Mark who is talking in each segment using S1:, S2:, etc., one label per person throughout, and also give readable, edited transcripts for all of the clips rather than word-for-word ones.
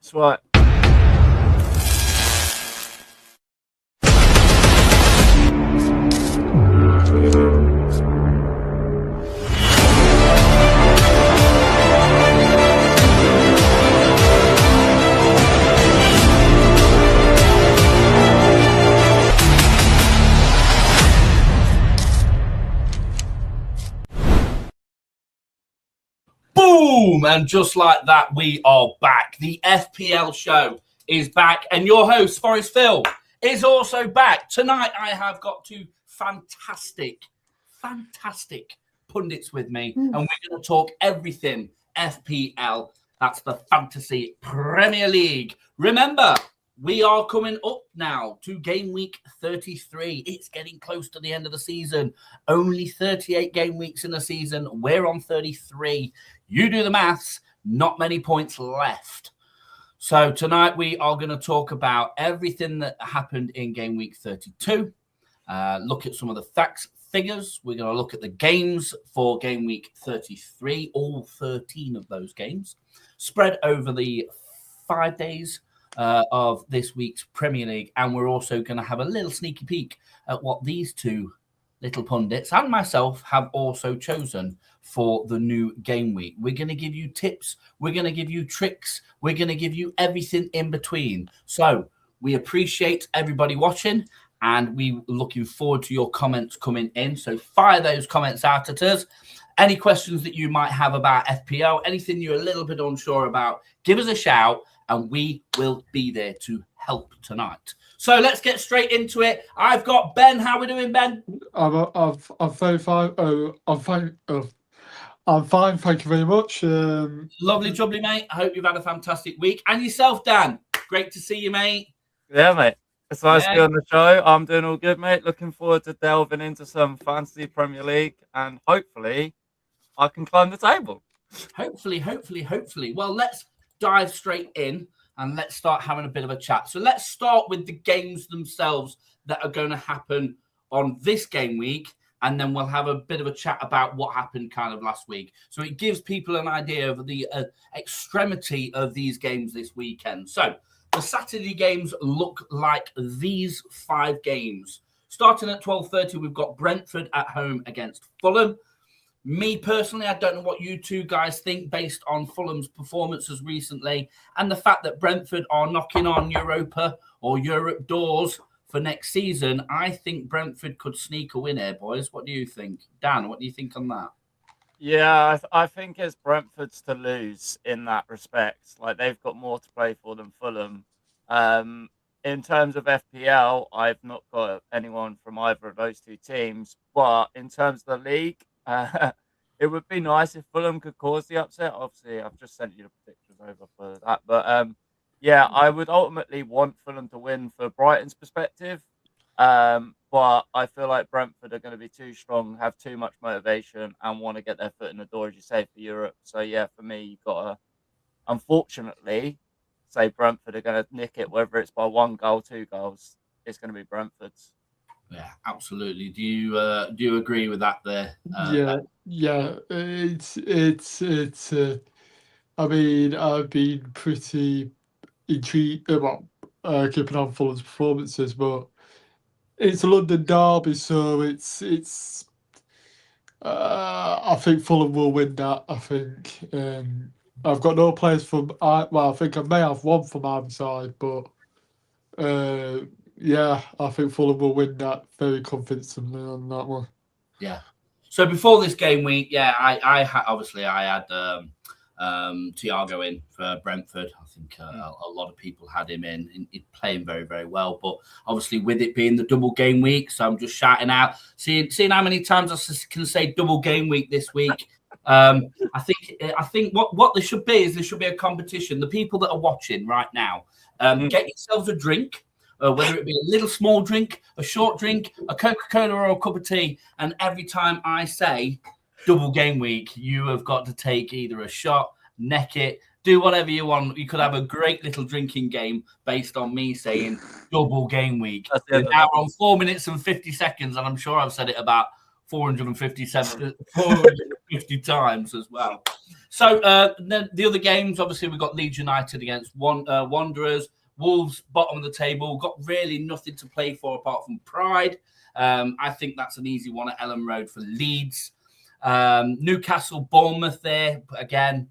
S1: That's right.
S2: Boom! And just like that, we are back. The FPL show is back, and your host, Forest Phil, is also back. Tonight, I have got two fantastic pundits with me, and we're going to talk everything FPL. That's the Fantasy Premier League. Remember, we are coming up now to game week 33. It's getting close to the end of the season. Only 38 game weeks in the season. We're on 33. You do the maths. Not many points left. So tonight we are going to talk about everything that happened in game week 32. Look at some of the facts, figures. We're going to look at the games for game week 33, all 13 of those games, spread over the 5 days of this week's Premier League. And we're also going to have a little sneaky peek at what these two little pundits and myself have also chosen for the new game week. We're going to give you tips. We're going to give you tricks. We're going to give you everything in between. So we appreciate everybody watching, and we're looking forward to your comments coming in. So fire those comments out at us. Any questions that you might have about FPL, anything you're a little bit unsure about, give us a shout, and we will be there to help tonight. So let's get straight into it. I've got Ben. How are we doing, Ben?
S3: I'm very fine. I'm fine. Thank you very much.
S2: Lovely jubbly, mate. I hope you've had a fantastic week. And yourself, Dan. Great to see you, mate.
S1: Yeah, mate. It's nice to be on the show. I'm doing all good, mate. Looking forward to delving into some Fantasy Premier League, and hopefully I can climb the table.
S2: Hopefully. Well, let's dive straight in and let's start having a bit of a chat. So let's start with the games themselves that are going to happen on this game week, and then we'll have a bit of a chat about what happened kind of last week. So it gives people an idea of the extremity of these games this weekend. So the Saturday games look like these 5 games. Starting at 12:30, we've got Brentford at home against Fulham. Me personally, I don't know what you two guys think based on Fulham's performances recently and the fact that Brentford are knocking on Europa or Europe doors for next season. I think Brentford could sneak a win here, boys. What do you think? Dan, what do you think on that?
S1: Yeah, I think it's Brentford's to lose in that respect. Like, they've got more to play for than Fulham. In terms of FPL, I've not got anyone from either of those two teams. But in terms of the league, it would be nice if Fulham could cause the upset. Obviously, I've just sent you the predictions over for that. But yeah, I would ultimately want Fulham to win for Brighton's perspective. But I feel like Brentford are going to be too strong, have too much motivation, and want to get their foot in the door, as you say, for Europe. So yeah, for me, you've got to, unfortunately, say Brentford are going to nick it, whether it's by 1 goal, 2 goals. It's going to be Brentford's.
S2: Yeah, absolutely. Do you agree with that there?
S3: Yeah. It's. I mean, I've been pretty intrigued about keeping on Fulham's performances, but it's a London derby, so it's. I think Fulham will win that. I think. I've got no players from. I think I may have one from either side, but. Yeah, I think Fulham will win that very convincingly on that one.
S2: Yeah. So before this game week, I had Thiago in for Brentford. I think a lot of people had him in playing very, very well. But obviously, with it being the double game week, so I'm just shouting out, seeing how many times I can say double game week this week. I think what there should be a competition. The people that are watching right now, get yourselves a drink. Whether it be a little small drink, a short drink, a Coca-Cola or a cup of tea. And every time I say double game week, you have got to take either a shot, neck it, do whatever you want. You could have a great little drinking game based on me saying double game week. We're now on 4 minutes and 50 seconds, and I'm sure I've said it about 450 times as well. So then the other games, obviously, we've got Leeds United against Wanderers. Wolves, bottom of the table, got really nothing to play for apart from pride. I think that's an easy one at Ellen Road for Leeds. Newcastle, Bournemouth there. Again,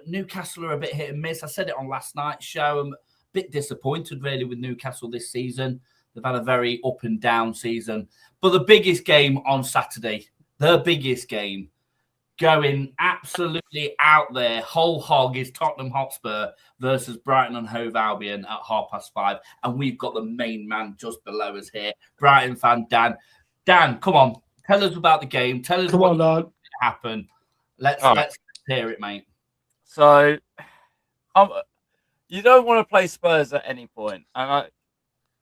S2: Newcastle are a bit hit and miss. I said it on last night's show. I'm a bit disappointed, really, with Newcastle this season. They've had a very up and down season. But the biggest game on Saturday, the biggest game, going absolutely out there, whole hog, is Tottenham Hotspur versus Brighton and Hove Albion at 5:30. And we've got the main man just below us here, Brighton fan Dan. Dan, come on, tell us about the game. Tell us what happened. Let's hear it, mate.
S1: So, you don't want to play Spurs at any point, and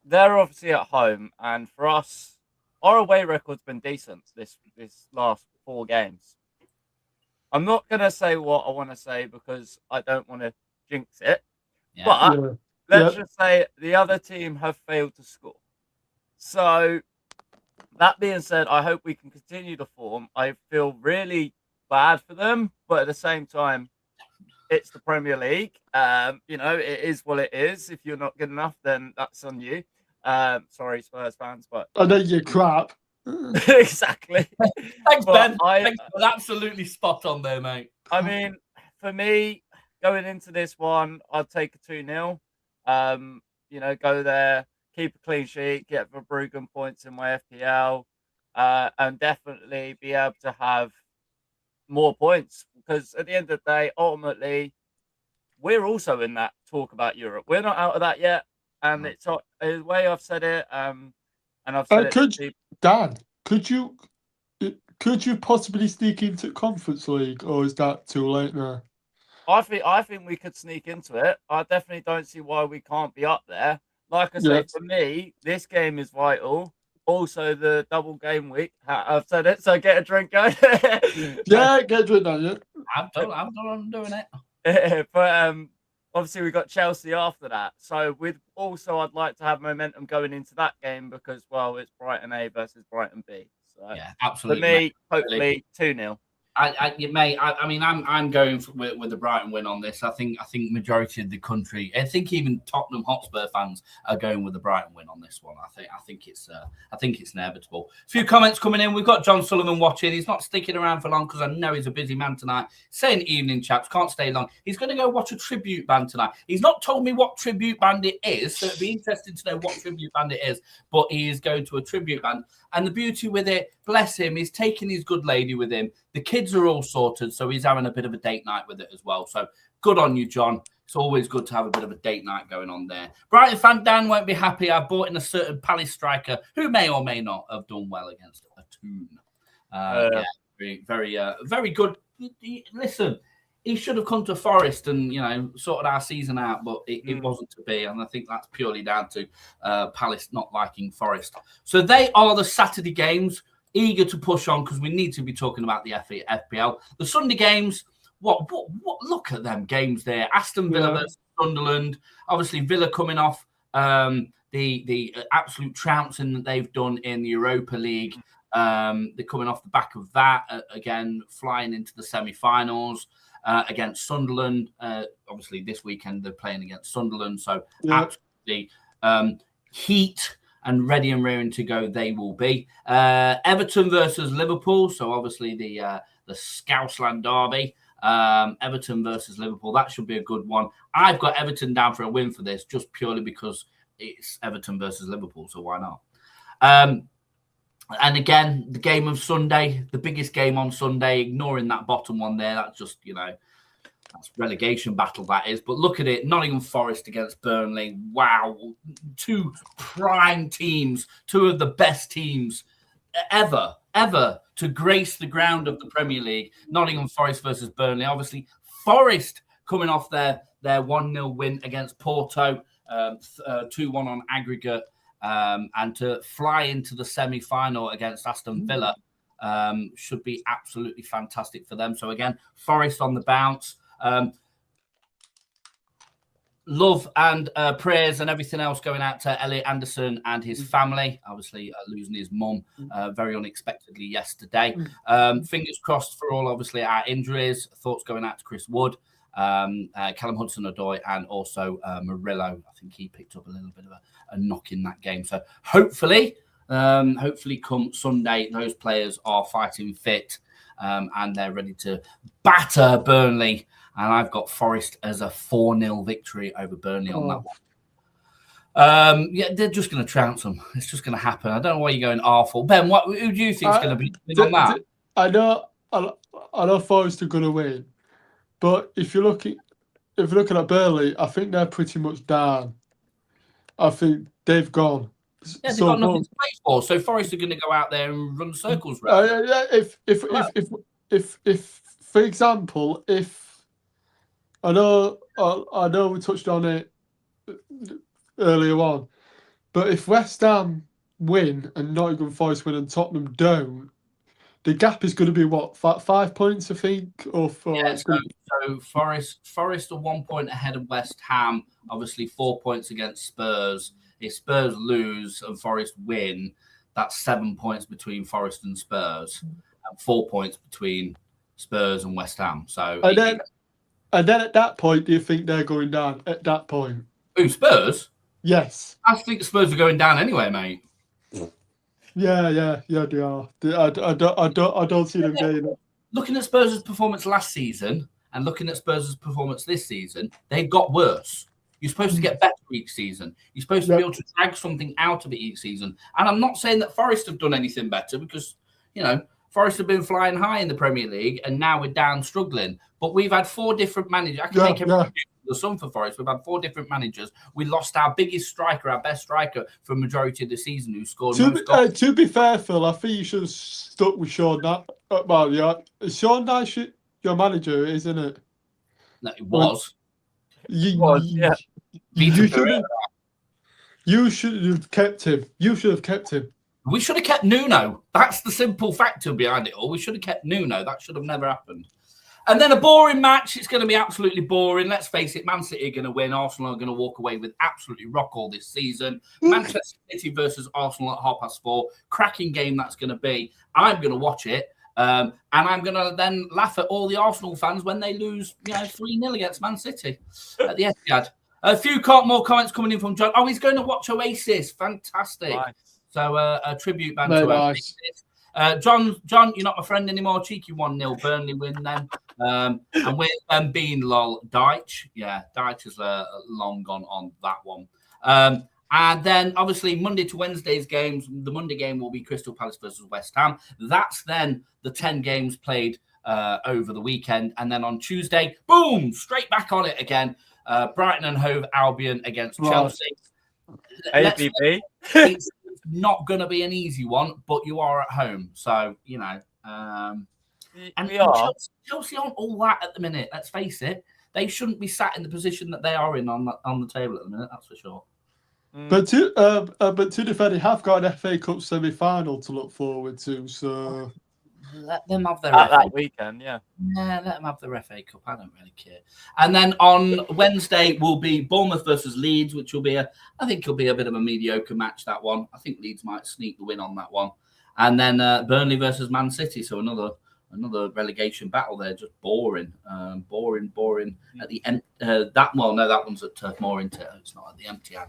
S1: they're obviously at home. And for us, our away record's been decent this last 4 games. I'm not going to say what I want to say because I don't want to jinx it. Yeah. But let's just say the other team have failed to score. So, that being said, I hope we can continue the form. I feel really bad for them, but at the same time, it's the Premier League. It is what it is. If you're not good enough, then that's on you. Sorry, Spurs fans, but
S3: I know you're crap.
S1: Exactly.
S2: Thanks, Ben. Thanks, absolutely spot on there, mate.
S1: I mean, for me, going into this one, I'd take a 2-0. Go there, keep a clean sheet, get Verbruggen points in my FPL, and definitely be able to have more points. Because at the end of the day, ultimately, we're also in that talk about Europe. We're not out of that yet. And it's the way I've said it. And I've said it.
S3: Dan, could you possibly sneak into Conference League, or is that too late now?
S1: I think we could sneak into it. I definitely don't see why we can't be up there. Like I say, for me, this game is vital. Also, the double game week. I've said it, so get a drink, guys.
S3: Yeah, get a drink, Dan.
S2: I'm doing it.
S1: But obviously, we've got Chelsea after that. So, I'd like to have momentum going into that game because, well, it's Brighton A versus Brighton B. So,
S2: yeah, absolutely.
S1: For me, hopefully 2-0.
S2: I'm going with the Brighton win on this. I think majority of the country, I think even Tottenham Hotspur fans are going with the Brighton win on this one. I think it's inevitable. A few comments coming in. We've got John Sullivan watching. He's not sticking around for long because I know he's a busy man tonight. Saying evening, chaps, can't stay long. He's going to go watch a tribute band tonight. He's not told me what tribute band it is, so it'd be interesting to know what tribute band it is. But he is going to a tribute band, and the beauty with it, bless him, he's taking his good lady with him. The kids are all sorted, so he's having a bit of a date night with it as well. So good on you, John. It's always good to have a bit of a date night going on there. Brighton fan Dan won't be happy. I bought in a certain Palace striker who may or may not have done well against a Toon. Very good. Listen, he should have come to Forest and sorted our season out, but it wasn't to be, and I think that's purely down to Palace not liking Forest. So they are the Saturday games. Eager to push on because we need to be talking about the FPL. The Sunday games, what look at them games there. Aston Villa versus Sunderland. Obviously, Villa coming off the absolute trouncing that they've done in the Europa League. They're coming off the back of that, again, flying into the semi-finals against Sunderland. Obviously, this weekend they're playing against Sunderland. So absolutely heat and ready and raring to go they will be. Everton versus Liverpool. So obviously the Scousland derby. Everton versus Liverpool. That should be a good one. I've got Everton down for a win for this just purely because it's Everton versus Liverpool. So why not? And again, the game of Sunday, the biggest game on Sunday, ignoring that bottom one there. That's just, that's relegation battle, that is. But look at it. Nottingham Forest against Burnley. Wow. 2 prime teams, 2 of the best teams ever to grace the ground of the Premier League. Nottingham Forest versus Burnley. Obviously, Forest coming off their 1-0 win against Porto, 2-1 on aggregate, and to fly into the semi-final against Aston Villa should be absolutely fantastic for them. So again, Forest on the bounce. love and prayers and everything else going out to Elliot Anderson and his family. Obviously, losing his mum very unexpectedly yesterday. Fingers crossed for all, obviously, our injuries. Thoughts going out to Chris Wood, Callum Hudson-Odoi, and also Murillo. I think he picked up a little bit of a knock in that game. So hopefully come Sunday, those players are fighting fit and they're ready to batter Burnley. And I've got Forest as a 4-0 victory over Burnley on that one. Yeah, they're just going to trounce them. It's just going to happen. I don't know why you're going awful. Ben, who do you think is going to be on that?
S3: I know Forest are going to win, but if you're looking at Burnley, I think they're pretty much down. I think they've gone.
S2: Yeah, they've got nothing to play for. So Forest are going to go out there and run circles around.
S3: If for example, if I know we touched on it earlier on, but if West Ham win and Nottingham Forest win and Tottenham don't, the gap is going to be what, 5 points, I think? Or
S2: so Forest are 1 point ahead of West Ham, obviously 4 points against Spurs. If Spurs lose and Forest win, that's 7 points between Forest and Spurs, and 4 points between Spurs and West Ham. So
S3: and then at that point, do you think they're going down at that point?
S2: Who, Spurs?
S3: Yes.
S2: I think Spurs are going down anyway, mate.
S3: Yeah, they are. I don't see them getting it.
S2: Looking at Spurs' performance last season and looking at Spurs' performance this season, they've got worse. You're supposed to get better each season. You're supposed to be able to drag something out of it each season. And I'm not saying that Forest have done anything better because, Forest have been flying high in the Premier League and now we're down struggling. But we've had 4 different managers. I can make the sum for Forest. We've had 4 different managers. We lost our biggest striker, our best striker for a majority of the season who scored most goals.
S3: To be fair, Phil, I think you should have stuck with Sean Dyche. Well, yeah. Sean Dyche, your manager, isn't it?
S2: No, it was.
S3: You should have kept him. You should have kept him.
S2: We should have kept Nuno. That's the simple factor behind it all. We should have kept Nuno. That should have never happened. And then a boring match. It's going to be absolutely boring. Let's face it, Man City are going to win. Arsenal are going to walk away with absolutely rock all this season. Manchester City versus Arsenal at 4:30. Cracking game that's going to be. I'm going to watch it. And I'm going to then laugh at all the Arsenal fans when they lose 3-0 against Man City at the Etihad. A few more comments coming in from John. Oh, he's going to watch Oasis. Fantastic. Nice. So a tribute band to Oasis. John, you're not my friend anymore. Cheeky 1-0 Burnley win then. And with them being lol, Dyche. Yeah, Dyche is long gone on that one. And then, obviously, Monday to Wednesday's games. The Monday game will be Crystal Palace versus West Ham. That's then the 10 games played over the weekend. And then on Tuesday, boom, straight back on it again. Brighton and Hove Albion against Chelsea.
S1: ABB.
S2: It's not going to be an easy one, but you are at home. So, and Chelsea aren't all that at the minute. Let's face it. They shouldn't be sat in the position that they are in on the table at the minute, that's for sure.
S3: But to defend, they have got an FA Cup semi-final to look forward to. So
S2: let them have their
S1: that weekend, yeah.
S2: Yeah, let them have their FA Cup. I don't really care. And then on Wednesday will be Bournemouth versus Leeds, which will be I think it'll be a bit of a mediocre match. That one, I think Leeds might sneak the win on that one. And then Burnley versus Man City, so another relegation battle there, just boring. At the end, that one's at Turf Moor, isn't it? It's not at the Etihad.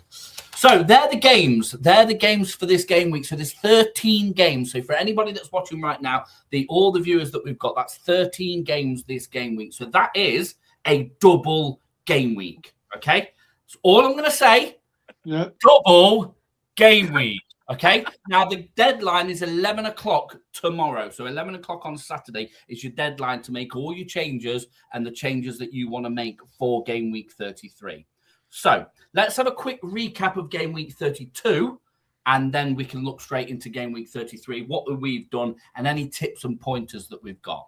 S2: So they're the games. They're the games for this game week. So there's 13 games. So for anybody that's watching right now, all the viewers that we've got, that's 13 games this game week. So that is a double game week. Okay, so all I'm going to say, double game week. Okay, now the deadline is 11 o'clock tomorrow. So 11 o'clock on Saturday is your deadline to make all your changes and the changes that you want to make for game week 33. So let's have a quick recap of game week 32, and then we can look straight into game week 33, what we've done and any tips and pointers that we've got.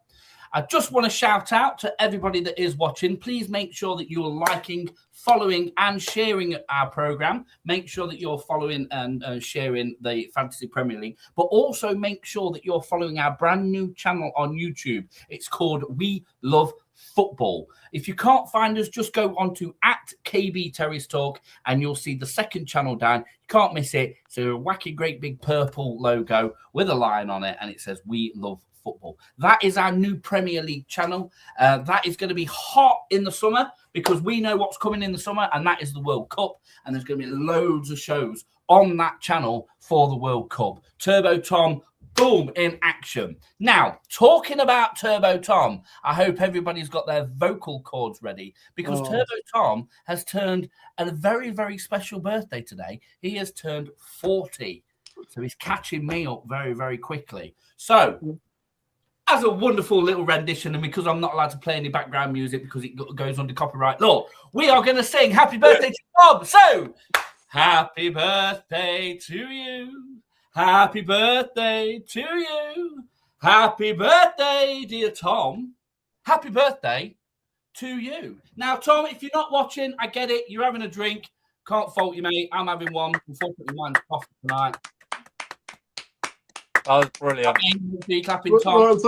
S2: I just want to shout out to everybody that is watching. Please make sure that you're liking, following and sharing our program. Make sure that you're following and sharing the Fantasy Premier League, but also make sure that you're following our brand new channel on YouTube. It's called We Love football. If you can't find us, just go on to @KB Terry's Talk and you'll see the second channel down. You can't miss it. It's a wacky, great big purple logo with a lion on it, and it says "We Love Football." That is our new Premier League channel. That is going to be hot in the summer because we know what's coming in the summer, and that is the World Cup. And there's going to be loads of shows on that channel for the World Cup. Turbo Tom, boom, in action. Now, talking about Turbo Tom, I hope everybody's got their vocal cords ready because Turbo Tom has turned a very, very special birthday today. He has turned 40. So he's catching me up very, very quickly. So, as a wonderful little rendition, and because I'm not allowed to play any background music because it goes under copyright law, we are going to sing Happy Birthday to Tom. So, happy birthday to you. Happy birthday to you. Happy birthday, dear Tom. Happy birthday to you. Now, Tom, if you're not watching, I get it. You're having a drink. Can't fault you, mate. I'm having one. Unfortunately, mine's coffee tonight.
S1: That was brilliant.
S2: Clapping, Tom.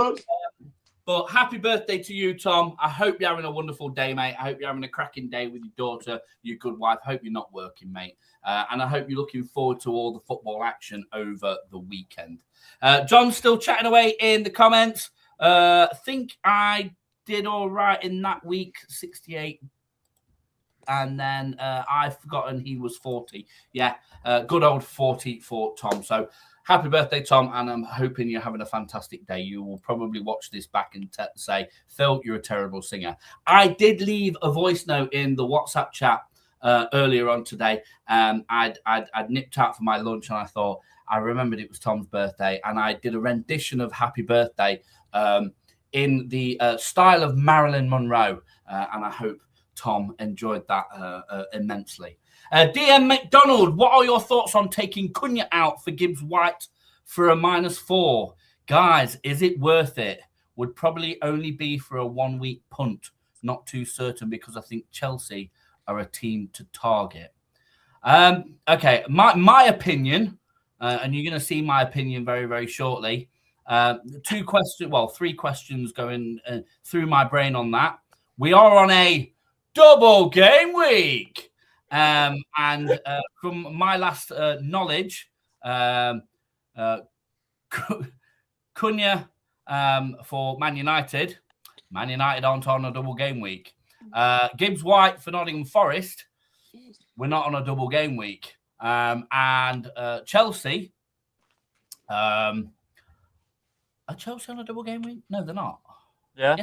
S2: But happy birthday to you, Tom. I hope you're having a wonderful day, mate. I hope you're having a cracking day with your daughter, your good wife. I hope you're not working, mate. And I hope you're looking forward to all the football action over the weekend. John's still chatting away in the comments. I think I did all right in that week, 68. And then I've forgotten he was 40. Yeah, good old 40 for Tom. So happy birthday, Tom, and I'm hoping you're having a fantastic day. You will probably watch this back and say, Phil, you're a terrible singer. I did leave a voice note in the WhatsApp chat earlier on today. I'd nipped out for my lunch, and I remembered it was Tom's birthday, and I did a rendition of Happy Birthday in the style of Marilyn Monroe, and I hope Tom enjoyed that immensely. DM McDonald, what are your thoughts on taking Cunha out for Gibbs White for a -4? Guys, is it worth it? Would probably only be for a 1-week punt. Not too certain because I think Chelsea are a team to target. Okay, my opinion, and you're going to see my opinion very, very shortly. 3 questions going through my brain on that. We are on a double game week. And from my last knowledge, Cunha for Man United. Man United aren't on a double game week. Gibbs White for Nottingham Forest. We're not on a double game week. And Chelsea. Are Chelsea on a double game week? No, they're not.
S1: Yeah.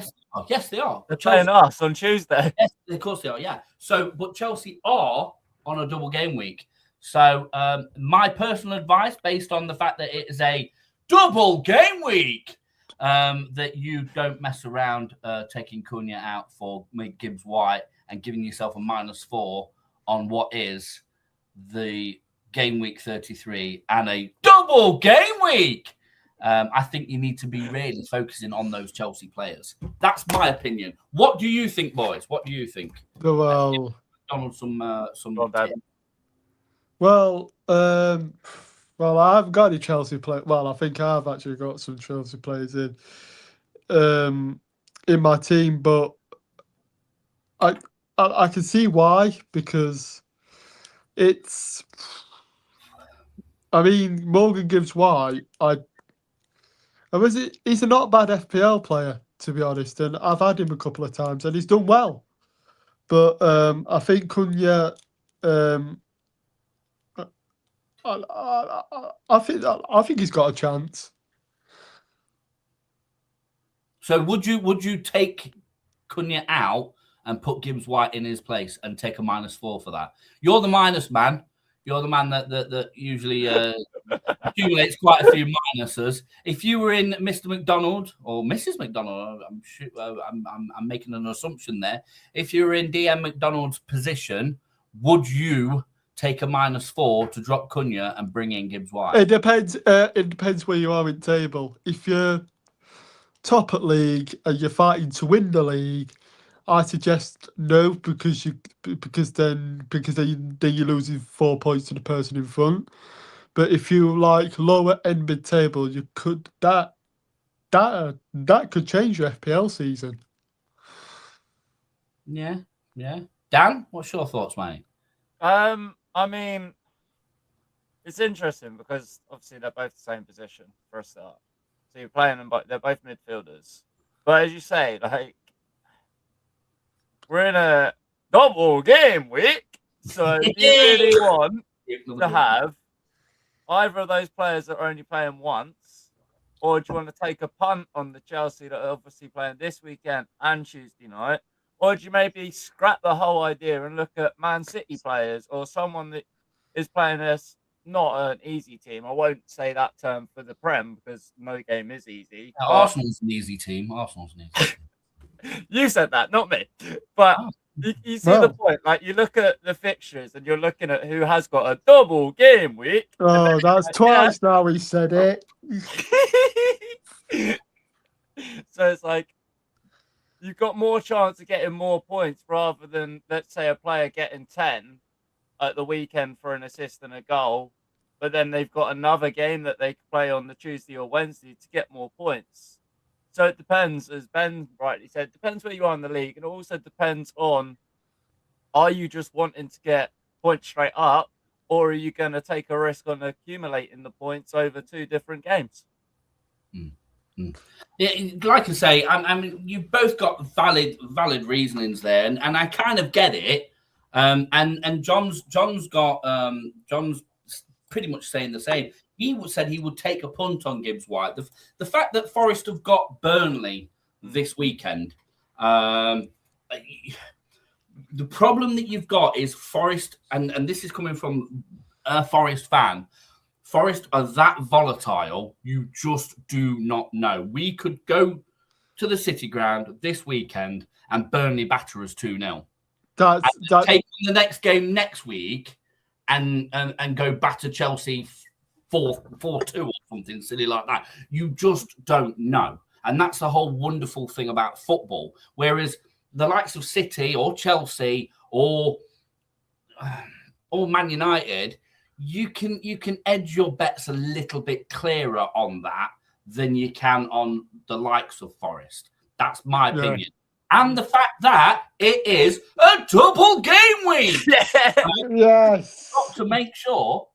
S2: Yes, they are.
S1: They're playing us on Tuesday.
S2: Yes, of course they are. Yeah. So, but Chelsea are on a double game week. So, my personal advice, based on the fact that it is a double game week, that you don't mess around taking Cunha out for Gibbs White and giving yourself a -4 on what is the game week 33 and a double game week. I think you need to be really focusing on those Chelsea players. That's my opinion. What do you think, boys? What do you think?
S3: Well,
S2: Donald, some.
S3: Well, I haven't got any Chelsea players. Well, I think I've actually got some Chelsea players in my team, but I can see why, because it's. I mean, Morgan Gibbs White. He's a not bad FPL player, to be honest, and I've had him a couple of times, and he's done well. But I think Cunha. I think he's got a chance.
S2: So would you take Cunha out and put Gibbs White in his place and take a -4 for that? You're the minus man. You're the man that usually accumulates quite a few minuses. If you were in Mr. McDonald or Mrs. McDonald, I'm making an assumption there. If you were in DM McDonald's position, would you take a -4 to drop Cunha and bring in Gibbs White?
S3: It depends. It depends where you are in table. If you're top at league and you're fighting to win the league, I suggest no, because then you're losing 4 points to the person in front. But if you like lower end mid table, you could that could change your FPL season.
S2: Yeah. Dan, what's your thoughts, mate?
S1: I mean, it's interesting because obviously they're both the same position for a start. So you're playing them, but they're both midfielders. But as you say, like we're in a double game week, so do you really want to have either of those players that are only playing once, or do you want to take a punt on the Chelsea that are obviously playing this weekend and Tuesday night? Or do you maybe scrap the whole idea and look at Man City players or someone that is playing us not an easy team? I won't say that term for the Prem because no game is easy.
S2: Arsenal's an easy team.
S1: You said that, not me. But you see the point. Like you look at the fixtures and you're looking at who has got a double game week.
S3: Oh, that's twice now he said it.
S1: So it's like you've got more chance of getting more points rather than, let's say, a player getting 10 at the weekend for an assist and a goal, but then they've got another game that they can play on the Tuesday or Wednesday to get more points. So it depends, as Ben rightly said, it depends where you are in the league. And it also depends on, are you just wanting to get points straight up, or are you going to take a risk on accumulating the points over 2 different games?
S2: Yeah, like I say, I mean, you've both got valid reasonings there, and I kind of get it. And John's pretty much saying the same. He said he would take a punt on Gibbs White. The fact that Forest have got Burnley this weekend, the problem that you've got is Forest, and this is coming from a Forest fan. Forest are that volatile, you just do not know. We could go to the City Ground this weekend and Burnley batter us 2-0. Take the next game next week and go batter Chelsea 4-2 or something silly like that. You just don't know. And that's the whole wonderful thing about football. Whereas the likes of City or Chelsea or Man United, you can edge your bets a little bit clearer on that than you can on the likes of Forest. That's my opinion. And the fact that it is a double game week.
S3: Yes.
S2: Got to make sure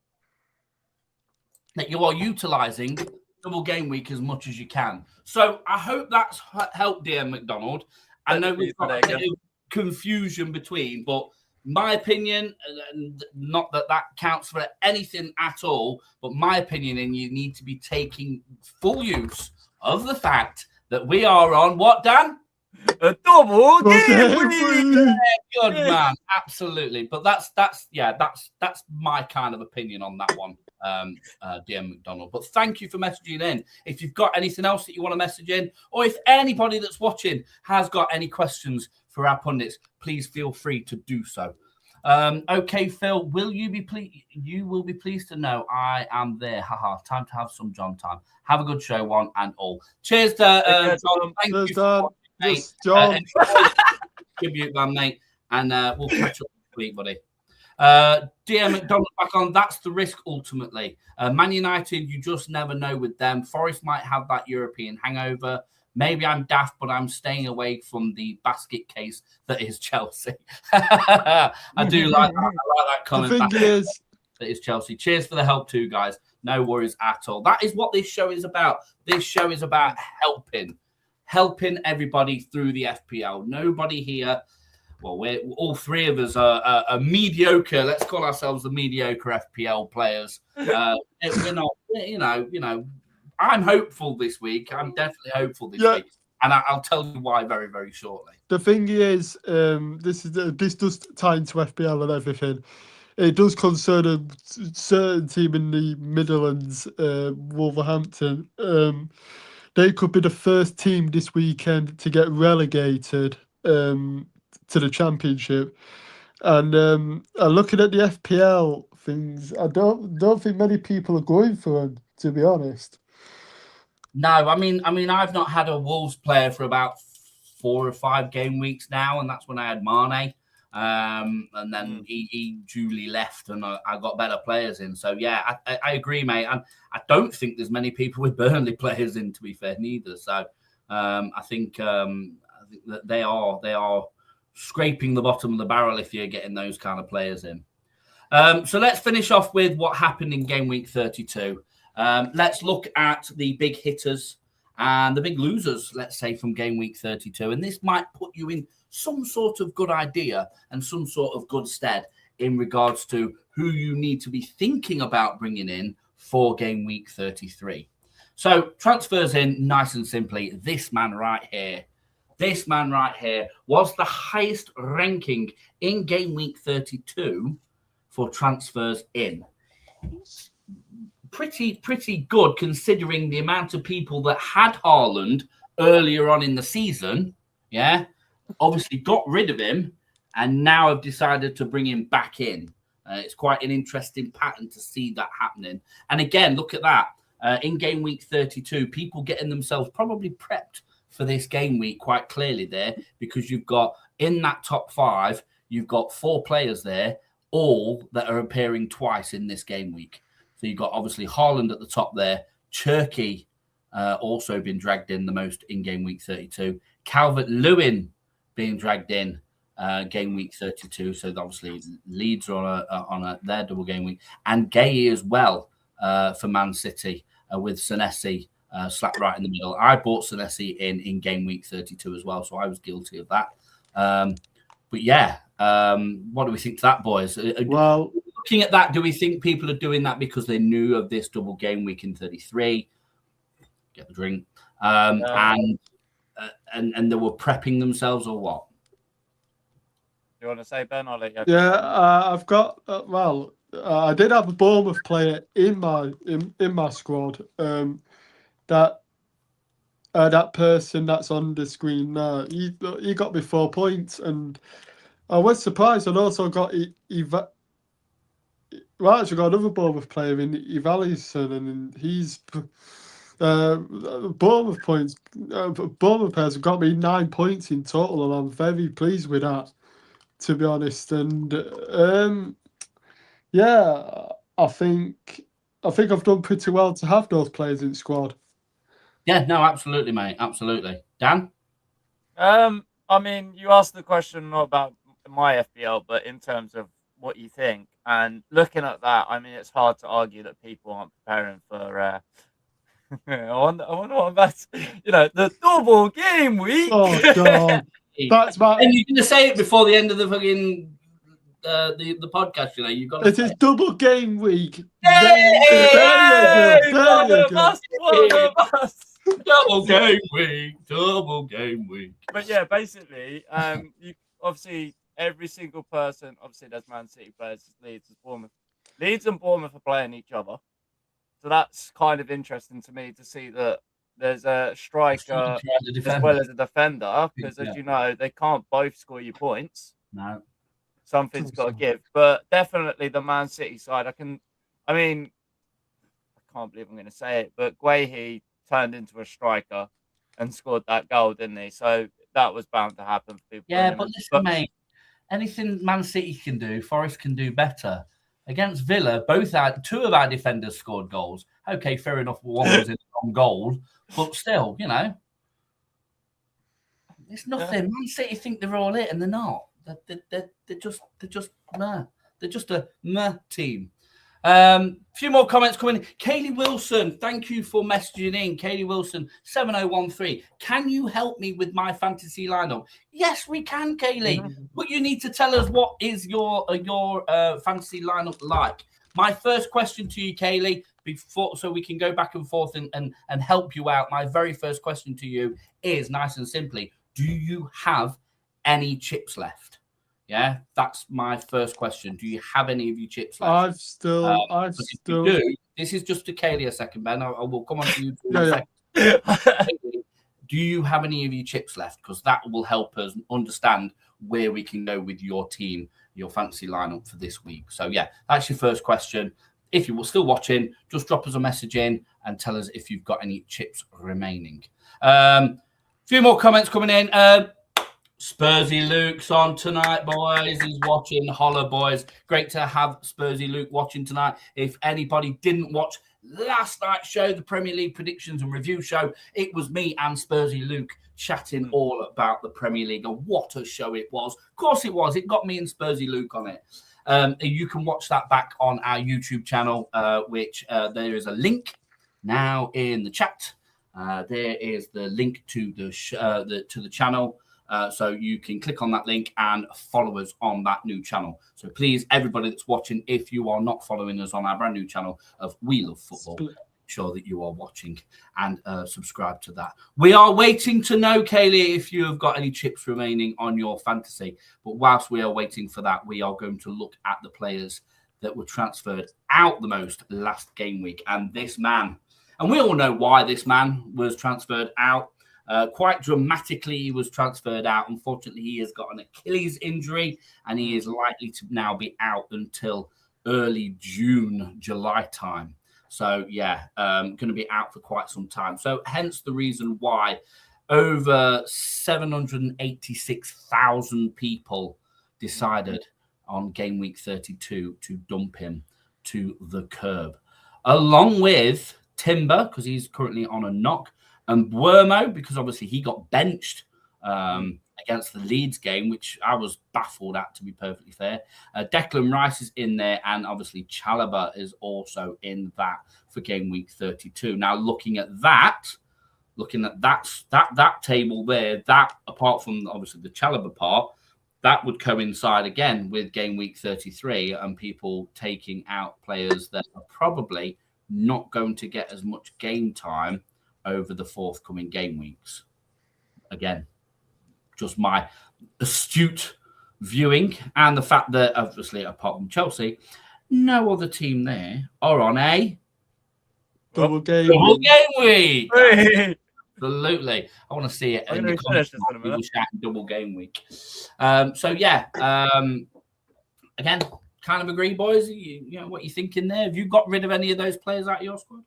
S2: that you are utilising double game week as much as you can. So I hope that's helped, dear McDonald. I know we've got a bit of confusion between, but my opinion, and not that counts for anything at all, but my opinion, and you need to be taking full use of the fact that we are on what, Dan?
S1: A double game week.
S2: Good man, absolutely. But that's my kind of opinion on that one, DM McDonald. But thank you for messaging in. If you've got anything else that you want to message in, or if anybody that's watching has got any questions for our pundits, please feel free to do so. Okay, Phil, you will be pleased to know I am there. Haha, time to have some John time. Have a good show, one and all. Cheers to John. Thank you for watching, mate.
S3: John.
S2: Tribute band, mate. And we'll catch up next week, buddy. Dear McDonald back on. That's the risk ultimately. Man United, you just never know with them. Forest might have that European hangover. Maybe I'm daft, but I'm staying away from the basket case that is Chelsea. I do like that. I like that comment.
S3: The thing is,
S2: that is Chelsea. Cheers for the help too, guys. No worries at all. That is what this show is about. This show is about helping everybody through the FPL. Nobody here. Well, we're all 3 of us are mediocre. Let's call ourselves the mediocre FPL players. We're not, you know. I'm hopeful this week. I'm definitely hopeful this week, and I'll tell you why very, very shortly.
S3: The thing is, this does tie into FPL and everything. It does concern a certain team in the Midlands, Wolverhampton. They could be the first team this weekend to get relegated to the Championship. And looking at the FPL things, I don't think many people are going for them, to be honest.
S2: No, I mean, I've not had a Wolves player for about 4 or 5 game weeks now, and that's when I had Mane. And then he duly left, and I got better players in. So yeah, I agree, mate. And I don't think there's many people with Burnley players in, to be fair, neither. So I think that they are scraping the bottom of the barrel if you're getting those kind of players in. So let's finish off with what happened in game week 32. Let's look at the big hitters and the big losers, let's say, from game week 32. And this might put you in some sort of good idea and some sort of good stead in regards to who you need to be thinking about bringing in for game week 33. So transfers in nice and simply. This man right here was the highest ranking in game week 32 for transfers in. Pretty good considering the amount of people that had Haaland earlier on in the season. Yeah, obviously got rid of him and now have decided to bring him back in. It's quite an interesting pattern to see that happening. And again, look at that. In game week 32, people getting themselves probably prepped for this game week quite clearly there, because you've got in that top 5, you've got 4 players there, all that are appearing twice in this game week. So you've got obviously Haaland at the top there, Cherky also been dragged in the most in game week 32, Calvert-Lewin being dragged in game week 32. So obviously Leeds are on their double game week, and Gay as well for Man City with Senesi slapped right in the middle. I bought Senesi in game week 32 as well, so I was guilty of that. But yeah, what do we think to that, boys?
S3: Well,
S2: looking at that, do we think people are doing that because they knew of this double game week in 33? Get the drink. And they were prepping themselves, or what?
S1: You want to say, Ben? I'll let you.
S3: Yeah, I've got. I did have a Bournemouth player in my squad. That person that's on the screen now, he got me 4 points, and I was surprised. And also got I actually got another Bournemouth player in Evalison, and he's Bournemouth points. Bournemouth players have got me 9 points in total, and I'm very pleased with that, to be honest. And yeah, I think I've done pretty well to have those players in squad.
S2: Yeah, no, absolutely, mate, absolutely. Dan?
S1: I mean, you asked the question not about my FPL, but in terms of what you think. And looking at that, I mean, it's hard to argue that people aren't preparing for. I wonder what about the double game week.
S3: Oh God, that's my.
S2: And you're going to say it before the end of the fucking the podcast. You've got.
S3: It is double game week.
S1: There you go.
S2: Double game week.
S1: But yeah, basically, you obviously every single person. Obviously, there's Man City players, Leeds, Bournemouth. Leeds and Bournemouth are playing each other, so that's kind of interesting to me to see that there's a striker as well as a defender, because as you know, they can't both score you points.
S2: No,
S1: something's got to give. But definitely the Man City side, I can't believe I'm going to say it, but Guehi turned into a striker and scored that goal, didn't he? So that was bound to happen for people.
S2: Yeah, but listen, mate, anything Man City can do, Forest can do better. Against Villa, two of our defenders scored goals. Okay, fair enough, one was in on goal, but still, it's nothing. Yeah. Man City think they're all it, and they're not. They're just meh. They're just a meh team. Few more comments coming in. Kaylee Wilson, thank you for messaging in. Kaylee Wilson, 7013. Can you help me with my fantasy lineup? Yes, we can, Kaylee. Mm-hmm. But you need to tell us what is your fantasy lineup like. My first question to you, Kaylee, so we can go back and forth and help you out. My very first question to you is nice and simply: do you have any chips left? Yeah, that's my first question. Do you have any of your chips left?
S3: I've still.
S2: This is just to Kaylee a second, Ben. I will come on to you in a second. Do you have any of your chips left? Because that will help us understand where we can go with your team, your fantasy lineup for this week. So yeah, that's your first question. If you were still watching, just drop us a message in and tell us if you've got any chips remaining. Few more comments coming in. Spursy Luke's on tonight, boys. He's watching. Holla, boys. Great to have Spursy Luke watching tonight. If anybody didn't watch last night's show, the Premier League predictions and review show, it was me and Spursy Luke chatting all about the Premier League, and what a show it was. Of course it was. It got me and Spursy Luke on it. You can watch that back on our YouTube channel, which there is a link now in the chat. There is the link to the channel. So you can click on that link and follow us on that new channel. So please, everybody that's watching, if you are not following us on our brand new channel of We Love Football, make sure that you are watching and subscribe to that. We are waiting to know, Kaylee, if you have got any chips remaining on your fantasy. But whilst we are waiting for that, we are going to look at the players that were transferred out the most last game week. And this man, and we all know why this man was transferred out. Quite dramatically, he was transferred out. Unfortunately, he has got an Achilles injury, and he is likely to now be out until early June, July time. So, yeah, going to be out for quite some time. So, hence the reason why over 786,000 people decided on game week 32 to dump him to the curb, along with Timber, because he's currently on a knock, and Buemo, because obviously he got benched against the Leeds game, which I was baffled at, to be perfectly fair. Declan Rice is in there, and obviously Chalobah is also in that for game week 32. Now, looking at that table there, that apart from obviously the Chalobah part, that would coincide again with game week 33 and people taking out players that are probably not going to get as much game time over the forthcoming game weeks. Again, just my astute viewing, and the fact that obviously apart from Chelsea, no other team there are on a
S3: double game
S2: week. Absolutely. I want to see it in the comments. People shouting double game week. So yeah, again, kind of agree, boys. You know what you're thinking there. Have you got rid of any of those players out of your squad?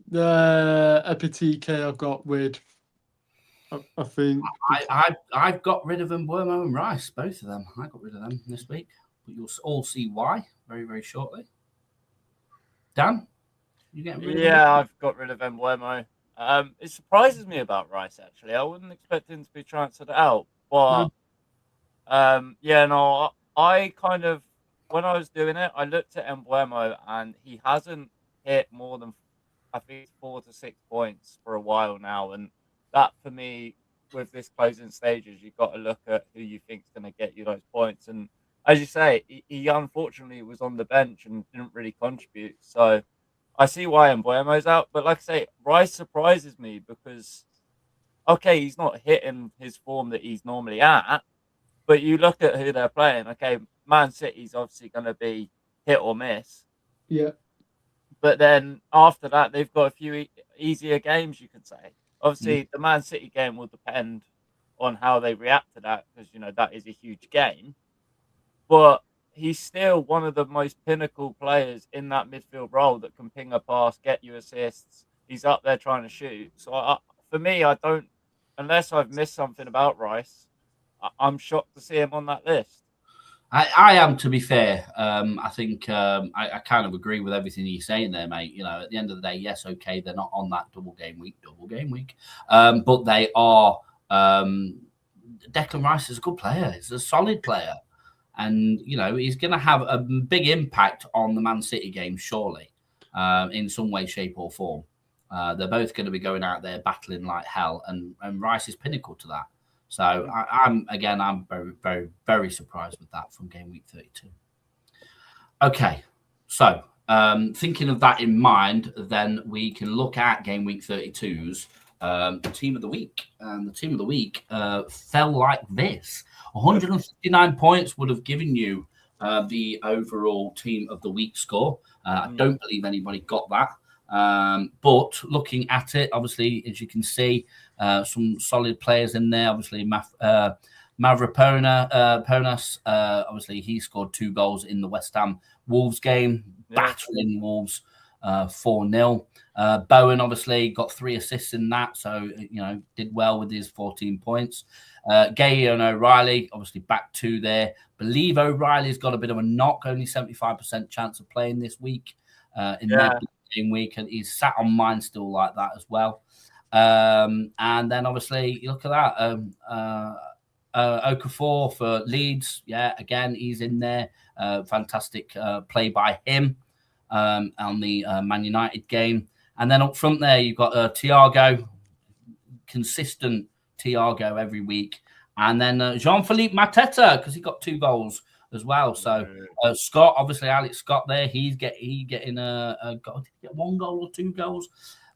S3: The Epitike I've got rid. I think
S2: I've got rid of them, Buemo and Rice, both of them. I got rid of them this week, but you'll all see why very, very shortly. Dan, you getting rid of them?
S1: Yeah, I've got rid of Buemo. It surprises me about Rice, actually. I wouldn't expect him to be transferred out, but I kind of, when I was doing it, I looked at Buemo and he hasn't hit more than, I think, 4 to 6 points for a while now, and that, for me, with this closing stages, you've got to look at who you think is going to get you those points. And as you say, he unfortunately was on the bench and didn't really contribute. So I see why Mbuemo's out. But like I say, Rice surprises me because, okay, he's not hitting his form that he's normally at. But you look at who they're playing. Okay, Man City's obviously going to be hit or miss.
S3: Yeah.
S1: But then after that, they've got a few easier games, you could say. Obviously, the Man City game will depend on how they react to that because, that is a huge game. But he's still one of the most pinnacle players in that midfield role that can ping a pass, get you assists. He's up there trying to shoot. So for me, I don't, unless I've missed something about Rice, I'm shocked to see him on that list.
S2: I am, to be fair. I think I kind of agree with everything you're saying there, mate. At the end of the day, yes, okay, they're not on that double game week. But they are. Declan Rice is a good player. He's a solid player. And, he's going to have a big impact on the Man City game, surely, in some way, shape or form. They're both going to be going out there battling like hell. And Rice is pinnacle to that. So I'm very, very, very surprised with that from game week 32. Okay, so thinking of that in mind, then we can look at game week 32's team of the week. And the team of the week fell like this. 159 points would have given you the overall team of the week score. I don't believe anybody got that. But looking at it, obviously, as you can see, some solid players in there. Obviously, Mavropanos, obviously, he scored 2 goals in the West Ham Wolves game, battling Wolves 4-0. Bowen, obviously, got 3 assists in that, so, did well with his 14 points. Gay and O'Reilly, obviously, back 2 there. Believe O'Reilly's got a bit of a knock, only 75% chance of playing this week in that game week, and he's sat on mine still like that as well. And then obviously you look at that. Okafor for Leeds. Yeah, again, he's in there. Fantastic play by him on the Man United game. And then up front there, you've got Thiago, consistent Thiago every week. And then Jean-Philippe Mateta, because he got 2 goals as well. So Scott, obviously Alex Scott there, he's getting a goal. Did he get 1 goal or 2 goals?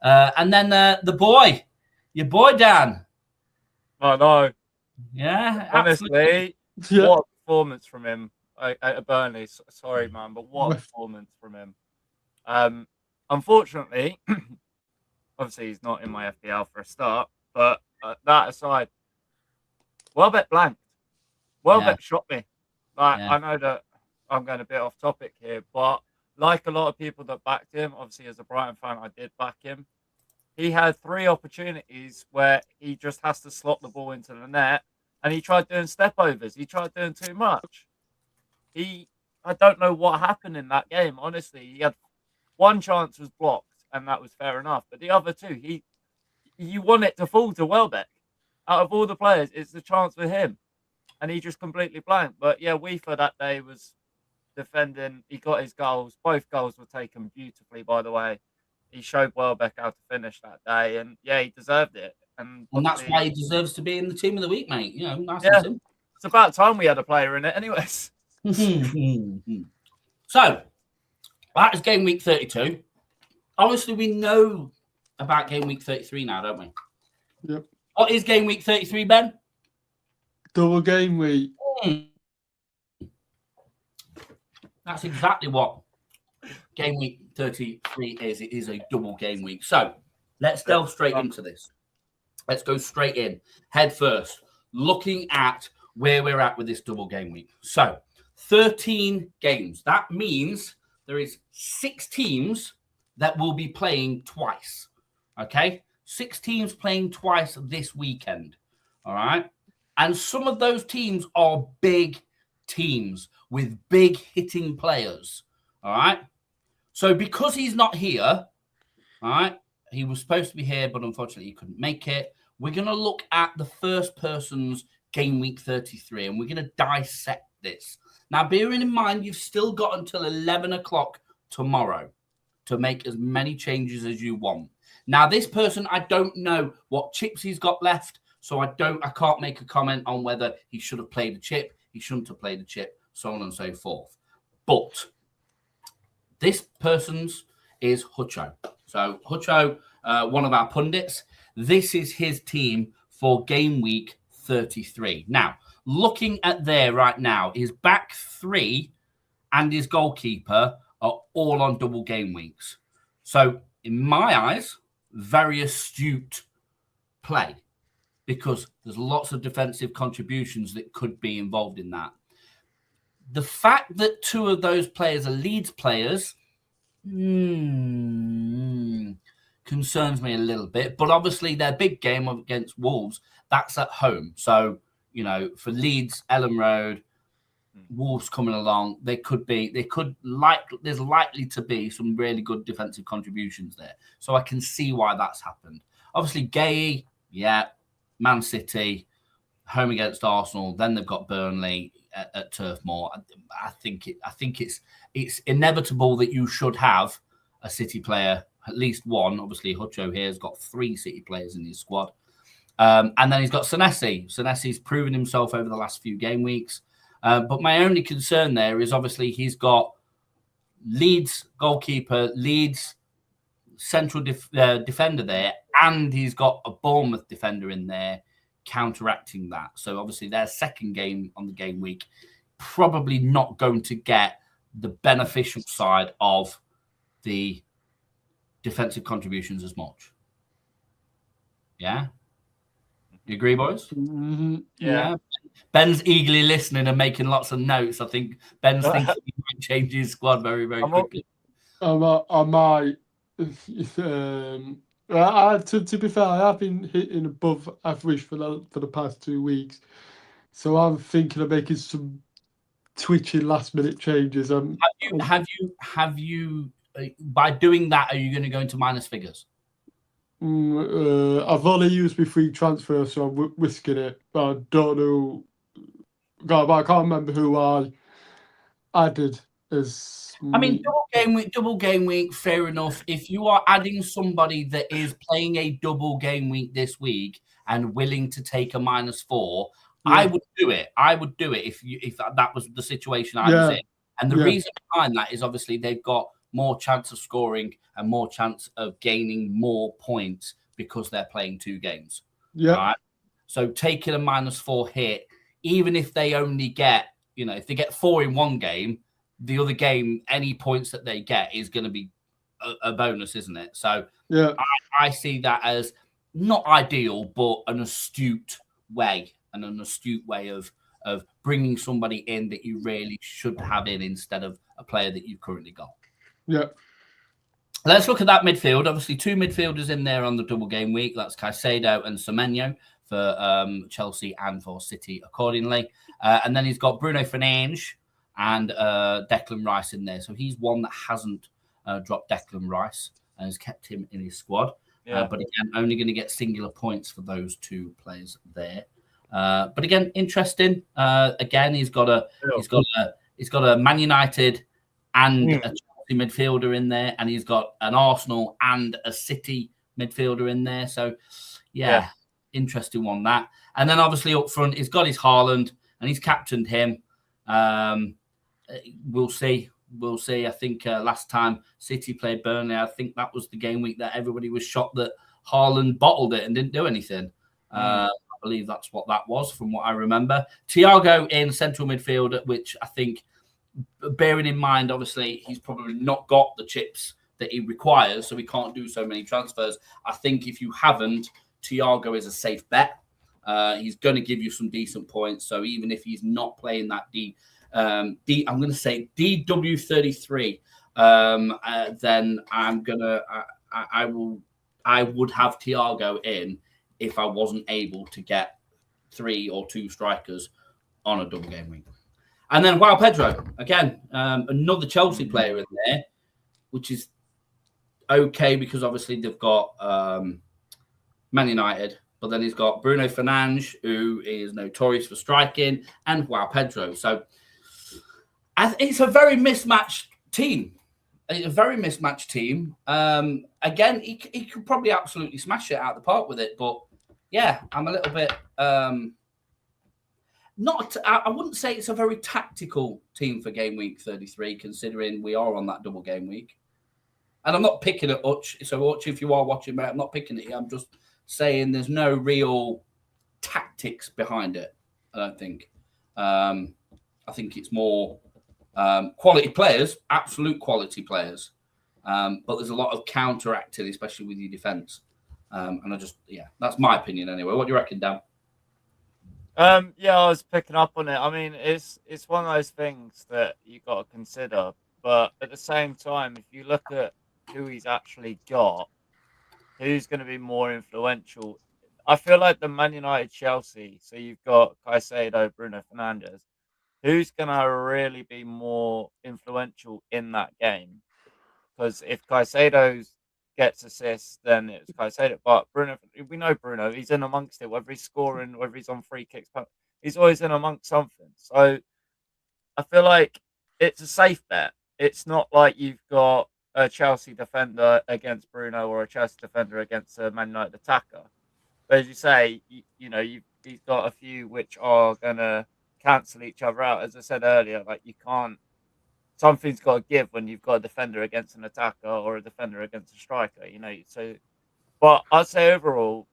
S2: And then your boy Dan.
S1: I know.
S2: Yeah,
S1: honestly,
S3: Yeah.
S1: what a performance from him at Burnley. Sorry, man, but what a performance from him. Unfortunately, obviously he's not in my FPL for a start, but that aside, Welbeck blanked. Welbeck shot me. I know that I'm going a bit off topic here, but like a lot of people that backed him, obviously as a Brighton fan, I did back him. He had 3 opportunities where he just has to slot the ball into the net, and he tried doing step overs. He tried doing too much. I don't know what happened in that game. Honestly, he had 1 chance was blocked, and that was fair enough. But the other 2, you want it to fall to Welbeck. Out of all the players, it's the chance for him, and he just completely blanked. But yeah, Weaver that day was defending. He got his goals. Both goals were taken beautifully, by the way. He showed Welbeck how to finish that day, and yeah, he deserved it. And
S2: that's why he deserves to be in the team of the week, mate. You know, nice
S1: and simple. It's about time we had a player in it, anyways.
S2: So that is game week 32. Obviously, we know about game week 33 now, don't we?
S3: Yep.
S2: What is game week 33, Ben?
S3: Double game week.
S2: That's exactly what game week 33 is. It is a double game week. So let's delve straight into this. Let's go straight in, head first, looking at where we're at with this double game week. So 13 games. That means there is 6 teams that will be playing twice. Okay? 6 teams playing twice this weekend. All right? And some of those teams are big teams with big hitting players. All right? So because he's not here, all right, he was supposed to be here, but unfortunately he couldn't make it. We're going to look at the first person's game week 33, and we're going to dissect this. Now, bearing in mind, you've still got until 11 o'clock tomorrow to make as many changes as you want. Now, this person, I don't know what chips he's got left, so I can't make a comment on whether he should have played a chip, he shouldn't have played a chip, so on and so forth. But this person's is Hutcho. So Hutcho, one of our pundits, this is his team for game week 33. Now, looking at there right now, his back 3 and his goalkeeper are all on double game weeks. So, in my eyes, very astute play, because there's lots of defensive contributions that could be involved in that. The fact that 2 of those players are Leeds players concerns me a little bit, but obviously their big game against Wolves, that's at home. So, you know, for Leeds, Ellen Road, Wolves coming along, there's likely to be some really good defensive contributions there. So I can see why that's happened. Obviously, Gay, Man City, home against Arsenal, then they've got Burnley at Turf Moor. I think it's inevitable that you should have a City player, at least one. Obviously, Hutcho here has got 3 City players in his squad. And then he's got Senesi. Senesi's proven himself over the last few game weeks. But my only concern there is obviously he's got Leeds goalkeeper, Leeds central defender there, and he's got a Bournemouth defender in there counteracting that. So obviously their second game on the game week, probably not going to get the beneficial side of the defensive contributions as much. Yeah? You agree, boys?
S3: Mm-hmm.
S1: Yeah.
S2: Ben's eagerly listening and making lots of notes. I think Ben's thinking he might change his squad very, very quickly.
S3: I might. To be fair, I have been hitting above average for the past 2 weeks, so I'm thinking of making some twitching last minute changes.
S2: Have you? By doing that, are you going to go into minus figures?
S3: I've only used my free transfer, so I'm risking it. But I don't know. God, but I can't remember who I added as.
S2: I mean, double game week, fair enough. If you are adding somebody that is playing a double game week this week and willing to take a -4, I would do it. I would do it if that was the situation I was in. And the reason behind that is obviously they've got more chance of scoring and more chance of gaining more points because they're playing 2 games.
S3: Yeah.
S2: Right? So taking a -4 hit, even if they only get, if they get 4 in one game, the other game, any points that they get is going to be a bonus, isn't it? So
S3: yeah,
S2: I see that as not ideal, but an astute way of bringing somebody in that you really should have in instead of a player that you've currently got.
S3: Yeah.
S2: Let's look at that midfield. Obviously, 2 midfielders in there on the double game week. That's Caicedo and Semenyo for Chelsea and for City accordingly. And then he's got Bruno Fernandes and Declan Rice in there. So he's one that hasn't dropped Declan Rice and has kept him in his squad.
S1: Yeah.
S2: But again, only going to get singular points for those 2 players there. But again, interesting. Again, he's got a Man United and a Chelsea midfielder in there, and he's got an Arsenal and a City midfielder in there. So yeah. Interesting one that. And then obviously up front, he's got his Haaland and he's captained him. We'll see. I think last time City played Burnley, I think that was the game week that everybody was shocked that Haaland bottled it and didn't do anything. I believe that's what that was from what I remember. Thiago in central midfield, which I think, bearing in mind, obviously, he's probably not got the chips that he requires, so he can't do so many transfers. I think if you haven't, Thiago is a safe bet. He's going to give you some decent points. So even if he's not playing that I'm going to say DW33, then I would have Thiago in if I wasn't able to get 3 or 2 strikers on a double game week. And then João Pedro, again, another Chelsea player in there, which is okay because obviously they've got Man United, but then he's got Bruno Fernandes, who is notorious for striking, and João Pedro. So it's a very mismatched team. Again, he could probably absolutely smash it out of the park with it, but yeah, I'm a little bit I wouldn't say it's a very tactical team for game week 33, considering we are on that double game week. And I'm not picking at Uch. So Uch, if you are watching, mate, I'm not picking at you. I'm just saying there's no real tactics behind it, I don't think. I think it's more quality players, absolute quality players. But there's a lot of counteracting, especially with your defence. And that's my opinion anyway. What do you reckon, Dan?
S1: I was picking up on it. I mean, it's one of those things that you got to consider. But at the same time, if you look at who he's actually got, who's going to be more influential? I feel like the Man United Chelsea. So you've got Caicedo, Bruno Fernandes. Who's going to really be more influential in that game? Because if Caicedo gets assists, then it's Caicedo. But Bruno, we know Bruno. He's in amongst it. Whether he's scoring, whether he's on free kicks, he's always in amongst something. So I feel like it's a safe bet. It's not like you've got a Chelsea defender against Bruno or a Chelsea defender against a Man United attacker. But as you say, he's got a few which are going to cancel each other out. As I said earlier, like you can't. Something's got to give when you've got a defender against an attacker or a defender against a striker. So. But I'd say overall,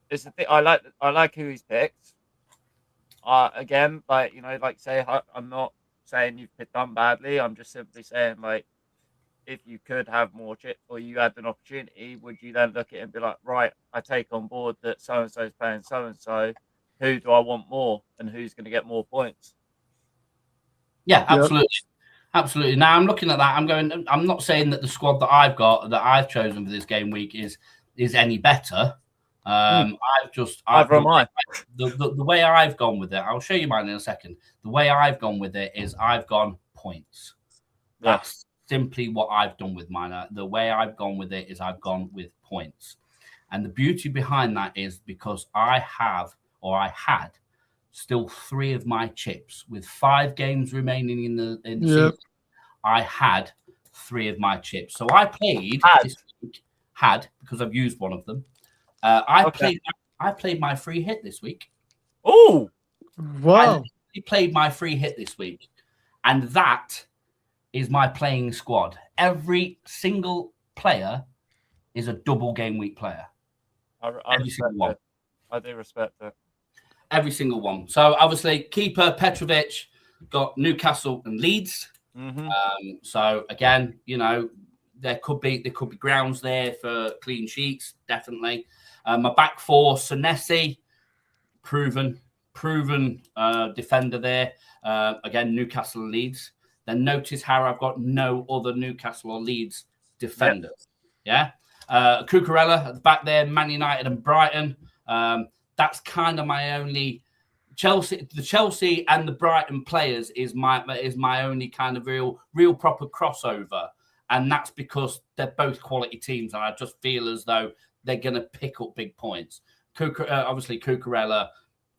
S1: it's the thing. I like who he's picked. Again, I'm not saying you've done badly. I'm just simply saying, like, if you could have more chips or you had an opportunity, would you then look at it and be like, right, I take on board that so and so is playing so and so. Who do I want more, and who's going to get more points?
S2: Yeah, absolutely. Yep. Absolutely. Now I'm looking at that. I'm not saying that the squad that I've chosen for this game week is any better. The way I've gone with it, I'll show you mine in a second. The way I've gone with it is I've gone points. That's simply what I've done with mine. The way I've gone with it is I've gone with points. And the beauty behind that is because I had still 3 of my chips with 5 games remaining in the season. I had 3 of my chips. So I played this week, because I've used one of them. I played my free hit this week.
S1: Oh,
S3: wow!
S2: I played my free hit this week, and that is my playing squad. Every single player is a double game week player.
S1: Every single one. I do respect it.
S2: Every single one. So obviously, keeper Petrovic got Newcastle and Leeds.
S1: Mm-hmm.
S2: So again, there could be grounds there for clean sheets, definitely. My back 4, Senesi, proven defender there. Again, Newcastle and Leeds. Then notice how I've got no other Newcastle or Leeds defenders. Yep. Yeah. Cucurella at the back there, Man United and Brighton. That's kind of my only Chelsea. The Chelsea and the Brighton players is my only kind of real proper crossover, and that's because they're both quality teams, and I just feel as though they're going to pick up big points. Obviously, Cucurella,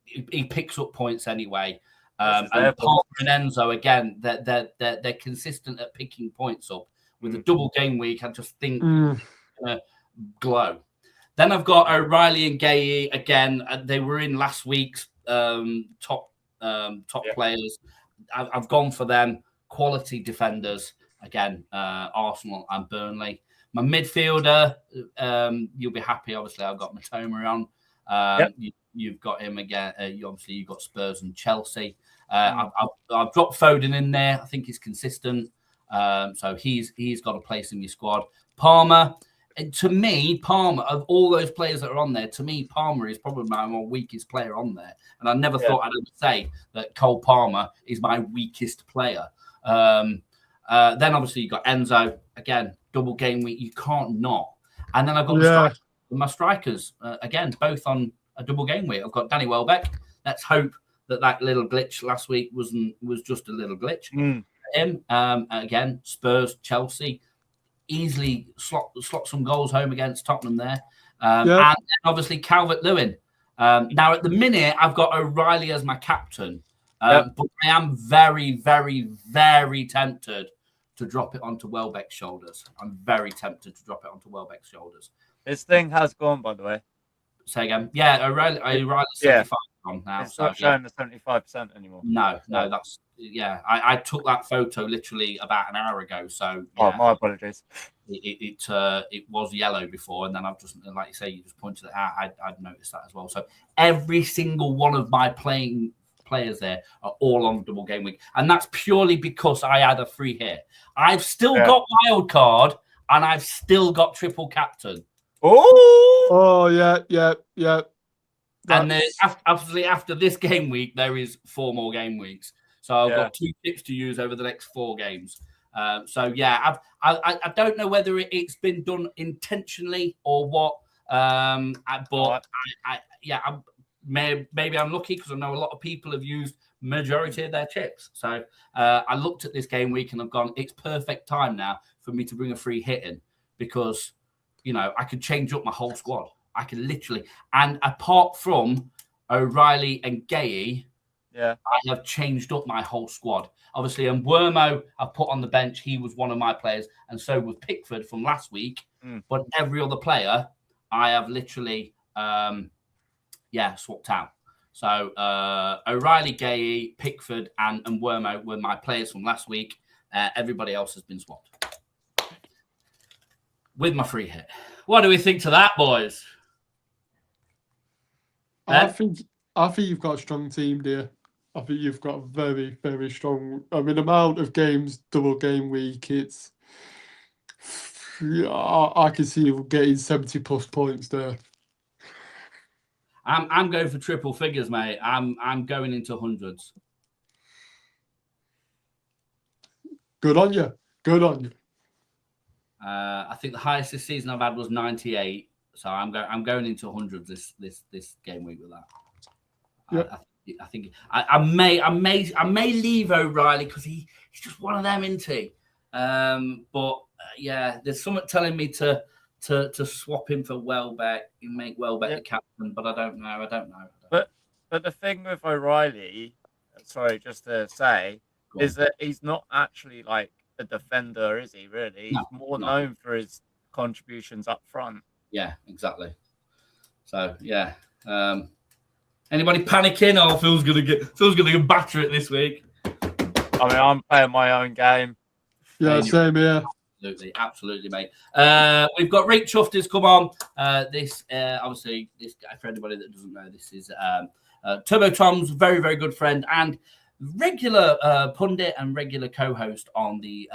S2: he picks up points anyway. And Palmer and Enzo, again, they're consistent at picking points up. With a double game week, I just think glow. Then I've got O'Reilly and Gay again. They were in last week's top players. I've gone for them. Quality defenders again. Arsenal and Burnley. My midfielder, you'll be happy. Obviously, I've got Matoma on. You've got him again. Obviously, you've got Spurs and Chelsea. I've dropped Foden in there. I think he's consistent. So he's got a place in your squad. Palmer. And to me, Palmer, of all those players that are on there, to me, Palmer is probably my weakest player on there. And I never thought I'd ever say that Cole Palmer is my weakest player. Then obviously you've got Enzo, again, double game week. You can't not. And then I've got my strikers, again, both on a double game week. I've got Danny Welbeck. Let's hope that little glitch last week was just a little glitch. Him, again, Spurs, Chelsea. Easily slot some goals home against Tottenham there. And then obviously Calvert-Lewin. Now, at the minute, I've got O'Reilly as my captain. But I am very, very, very tempted to drop it onto Welbeck's shoulders. I'm very tempted to drop it onto Welbeck's shoulders.
S1: This thing has gone, by the way.
S2: Say again. Yeah, O'Reilly's 75 on now.
S1: It's not showing the 75% anymore.
S2: No, that's... Yeah, I took that photo literally about an hour ago. So
S1: my apologies.
S2: It was yellow before, and then I've just, like you say, you just pointed it out. I'd noticed that as well. So every single one of my players there are all on double game week, and that's purely because I had a free hit. I've still got wild card, and I've still got triple captain.
S3: Oh yeah.
S2: And then after this game week, there is 4 more game weeks. So I've got 2 tips to use over the next 4 games. I don't know whether it's been done intentionally or what. Maybe I'm lucky because I know a lot of people have used majority of their chips. So I looked at this game week and I've gone, it's perfect time now for me to bring a free hit in because, I could change up my whole squad. I can literally, and apart from O'Reilly and Gay, I have changed up my whole squad. Obviously, and Wermo I've put on the bench. He was one of my players, and so was Pickford from last week. But every other player, I have literally, swapped out. So O'Reilly, Gay, Pickford, and Wermo were my players from last week. Everybody else has been swapped with my free hit. What do we think to that, boys?
S3: I think you've got a strong team, dear. I think you've got a very, very strong. Amount of games, double game week. It's. I can see you getting 70+ points there.
S2: I'm going for triple figures, mate. I'm going into hundreds.
S3: Good on you.
S2: I think the highest this season I've had was 98. So I'm going into hundreds this game week with that.
S3: Yep.
S2: I think I may leave O'Reilly because he's just one of them, isn't he? There's something telling me to to swap him for Welbeck and make Welbeck the captain, but I don't know.
S1: But the thing with O'Reilly, sorry, just to say, is that he's not actually like a defender, is he? Really, he's more known for his contributions up front.
S2: Yeah, exactly. So yeah. Anybody panicking? Oh, Phil's gonna get batter it this week.
S1: I mean, I'm playing my own game.
S3: Yeah, same here.
S2: Absolutely, mate. We've got Rick Chufters come on. Obviously, this guy, for anybody that doesn't know, this is Turbo Tom's very, very good friend and regular pundit and regular co-host on the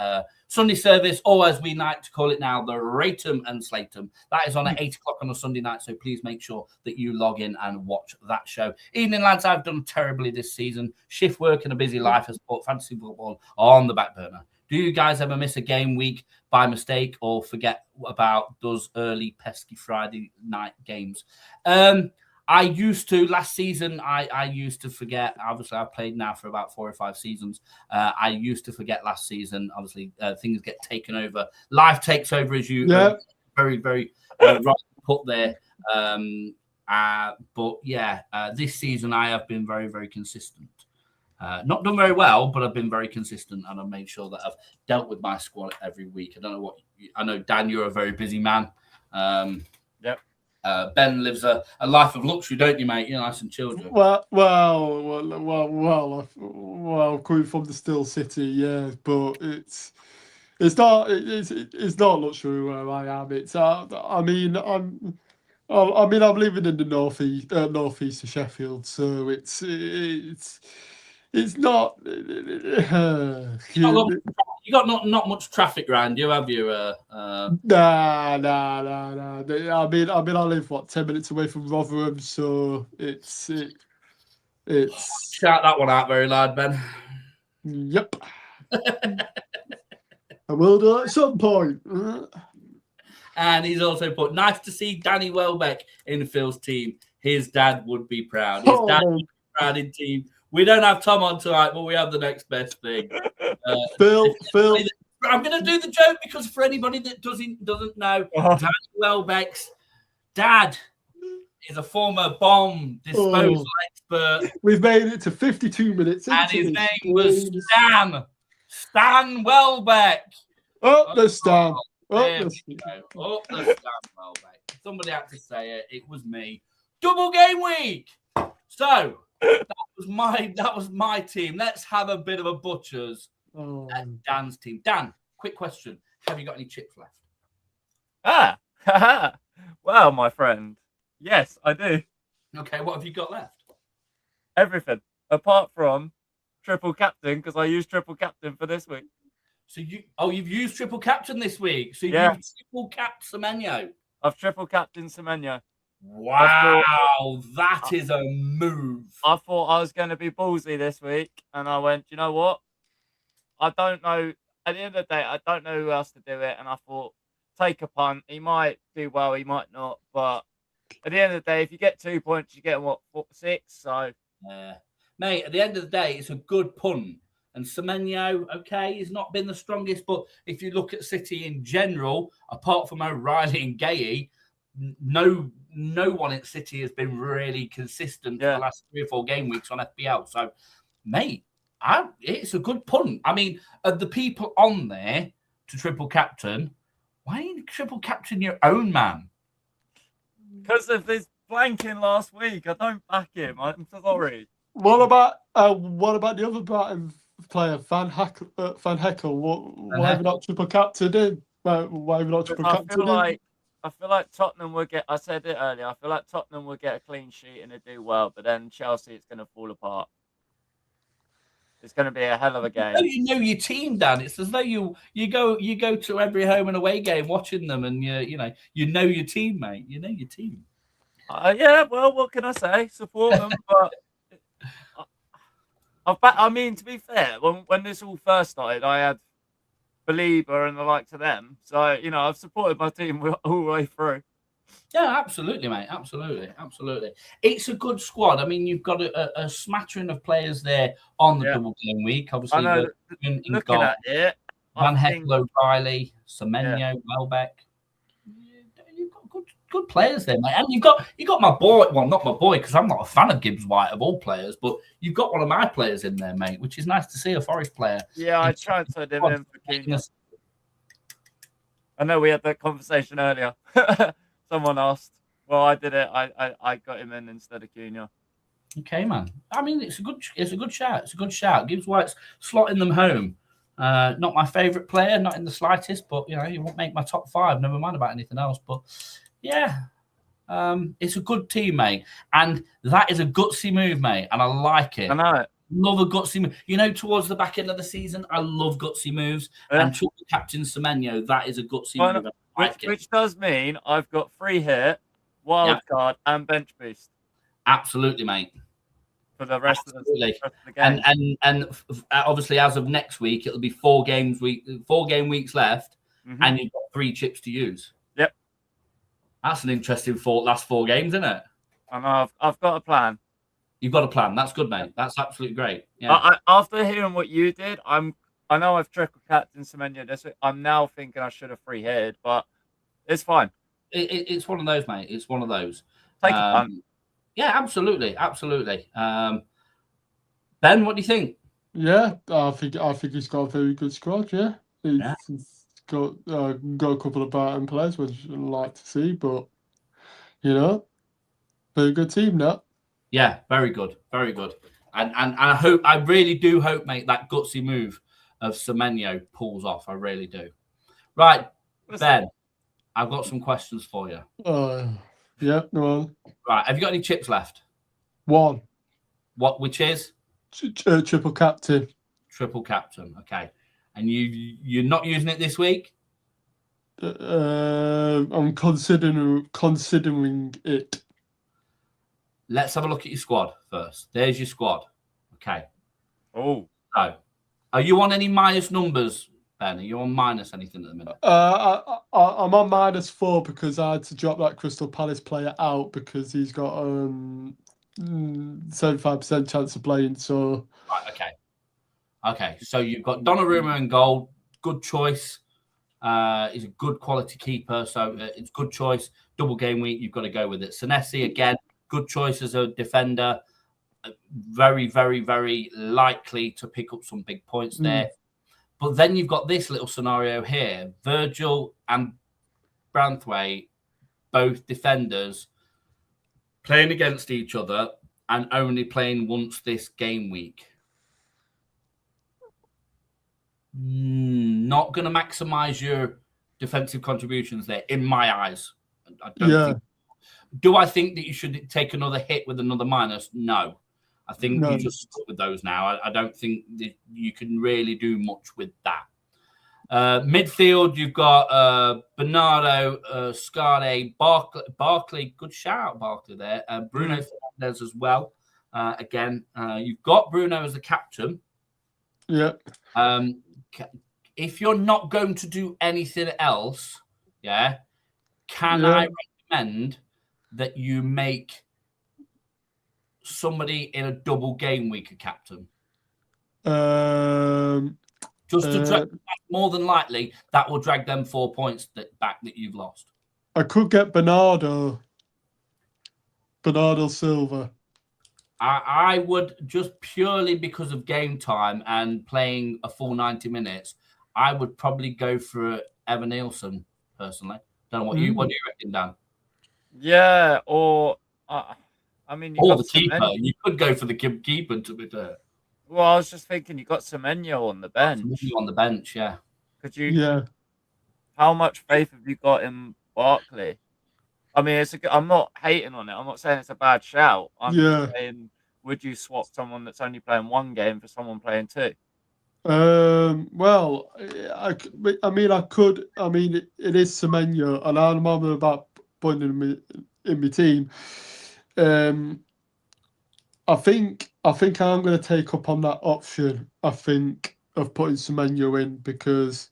S2: Sunday service, or as we like to call it now, the Ratum and Slatum. That is on at 8 o'clock on a Sunday night, so please make sure that you log in and watch that show. Evening, lads, I've done terribly this season. Shift work and a busy life has put fantasy football on the back burner. Do you guys ever miss a game week by mistake or forget about those early pesky Friday night games? I used to last season. I used to forget. Obviously, I've played now for about 4 or 5 seasons. I used to forget last season. Obviously, things get taken over. Life takes over, as you very, very right put there. But yeah, this season I have been very, very consistent. Not done very well, but I've been very consistent, and I've made sure that I've dealt with my squad every week. I don't know I know, Dan, you're a very busy man.
S1: Yep.
S2: Ben lives a life of luxury, don't you, mate? You're nice and chilled.
S3: Well, coming from the Still City, yeah, but it's not luxury where I am. It's I'm living in the northeast of Sheffield, so it's not.
S2: You got not much traffic around you, have you?
S3: Nah. I live 10 minutes away from Rotherham, so it's.
S2: Shout that one out very loud, Ben.
S3: Yep. I will do at some point.
S2: And he's also put, nice to see Danny Welbeck in Phil's team. His dad would be proud. His dad would be proud in team. We don't have Tom on tonight, but we have the next best thing.
S3: Phil.
S2: I'm going to do the joke because for anybody that doesn't know, Danny Welbeck's dad is a former bomb disposal expert.
S3: We've made it to 52 minutes.
S2: And his name was Stan Welbeck.
S3: There's Stan.
S2: There's Stan Welbeck. Somebody had to say it. It was me. Double game week. So that was my team. Let's have a bit of a butchers at Dan's team. Dan, quick question: have you got any chips left?
S1: Well, my friend, yes, I do.
S2: Okay, what have you got left?
S1: Everything apart from triple captain, because I used triple captain for this week.
S2: So you've used triple captain this week. So you've triple capped Semenyo.
S1: I've triple captain Semenyo.
S2: Wow, that is a move.
S1: I thought I was going to be ballsy this week, and I went, you know what? I don't know. At the end of the day, I don't know who else to do it, and I thought, take a punt. He might do well, he might not, but at the end of the day, if you get 2 points, you get 6. So,
S2: mate, at the end of the day, it's a good punt. And Semenyo, okay, he's not been the strongest, but if you look at City in general, apart from O'Reilly and Gay, no one at City has been really consistent for the last 3 or 4 game weeks on FPL. So, mate, it's a good punt. I mean, of the people on there to triple captain, why didn't you triple captain your own man?
S1: Because of this blanking last week. I don't back him. I'm sorry.
S3: What about the other Brighton player, Van Heckel? Why have you not triple captained him? Why have you not triple captained him?
S1: I feel like Tottenham will get. I said it earlier. I feel like Tottenham will get a clean sheet and they do well, but then Chelsea, it's going to fall apart. It's going to be a hell of a game.
S2: You know your team, Dan. It's as though you go to every home and away game watching them, and you know your team, mate. You know your team.
S1: Yeah. Well, what can I say? Support them, but I mean, to be fair, when this all first started, I had Belieber and the likes of them. So, I've supported my team all the way through.
S2: Yeah, absolutely, mate. Absolutely. It's a good squad. I mean, you've got a smattering of players there on the double game week. Obviously,
S1: I know, looking at it,
S2: Van Heckel, O'Reilly, Semenyo, Welbeck. good players there, mate. And you got my boy. Well, not my boy because I'm not a fan of Gibbs White of all players, but you've got one of my players in there, mate, which is nice to see a Forest player.
S1: Yeah, I transferred him in for Cunha. I know we had that conversation earlier. Someone asked. Well, I did it. I got him in instead of Cunha.
S2: Okay, man. I mean, it's a good shout. It's a good shout. Gibbs White's slotting them home. Not my favourite player, not in the slightest, but he won't make my top 5. Never mind about anything else. But yeah, it's a good team, mate, and that is a gutsy move, mate, and I like it.
S1: I know it.
S2: Love a gutsy move. Towards the back end of the season, I love gutsy moves. Yeah. And triple captain Semenyo, that is a gutsy move.
S1: Which does mean I've got free hit, wild card, and bench boost.
S2: Absolutely, mate.
S1: For the rest of the game.
S2: And obviously, as of next week, it'll be 4 game weeks left, and you've got 3 chips to use.
S1: Yep.
S2: That's an interesting last 4 games, isn't it?
S1: I know. I've got a plan.
S2: You've got a plan. That's good, mate. That's absolutely great. Yeah.
S1: After hearing what you did, I know I've triple captain Semenyo this week. I'm now thinking I should have free hit, but it's fine.
S2: It's one of those, mate. It's one of those.
S1: Take a punt.
S2: Yeah, absolutely. Ben, what do you think?
S3: Yeah, I think he's got a very good squad. Yeah, he's got a couple of Barton players, which I'd like to see, but very good team now.
S2: Yeah, very good, very good. And I really do hope, mate, that gutsy move of Semenyo pulls off. I really do. Right, Ben, I've got some questions for you.
S3: Yeah, no.
S2: Right, have you got any chips left?
S3: 1.
S2: Which is?
S3: Triple captain.
S2: Triple captain, okay. And you're not using it this week?
S3: I'm considering it.
S2: Let's have a look at your squad first. There's your squad. Okay.
S1: Oh.
S2: So, are you on any minus numbers, Ben? Are you on minus anything at the minute?
S3: I'm on -4 because I had to drop that Crystal Palace player out because he's got 75% chance of playing. So.
S2: Right. Okay. Okay. So you've got Donnarumma in goal. Good choice. He's a good quality keeper, so it's good choice. Double game week, you've got to go with it. Senesi again. Good choice as a defender. Very, very, very likely to pick up some big points there. But then you've got this little scenario here. Virgil and Branthwaite, both defenders, playing against each other and only playing once this game week. Not going to maximise your defensive contributions there, in my eyes. I don't think. Do I think that you should take another hit with another minus? No. I think you just stick with those now. I don't think that you can really do much with that. Midfield, you've got Bernardo, Scarde, Barkley. Good shout, Barkley there. Bruno Fernandes as well. Again, you've got Bruno as the captain.
S3: Yeah.
S2: If you're not going to do anything else, can I recommend that you make somebody in a double game week a captain? Just to drag more than likely, that will drag them 4 points back that you've lost.
S3: I could get Bernardo Silva.
S2: I would, just purely because of game time and playing a full 90 minutes, I would probably go for Evan Nielsen personally. Don't know what you reckon, Dan?
S1: Yeah, or I mean,
S2: or the keeper. You could go for the keeper to be there.
S1: Well, I was just thinking you got Semenyo on the bench.
S2: On the bench, yeah.
S1: Could you? Yeah. How much faith have you got in Barkley? I mean, I'm not hating on it. I'm not saying it's a bad shout. I'm just saying, would you swap someone that's only playing 1 game for someone playing 2?
S3: Well, I could. I mean, it is Semenyo, and I'm about putting him in my team. I think I'm going to take up on that option. I think of putting Semenyo in because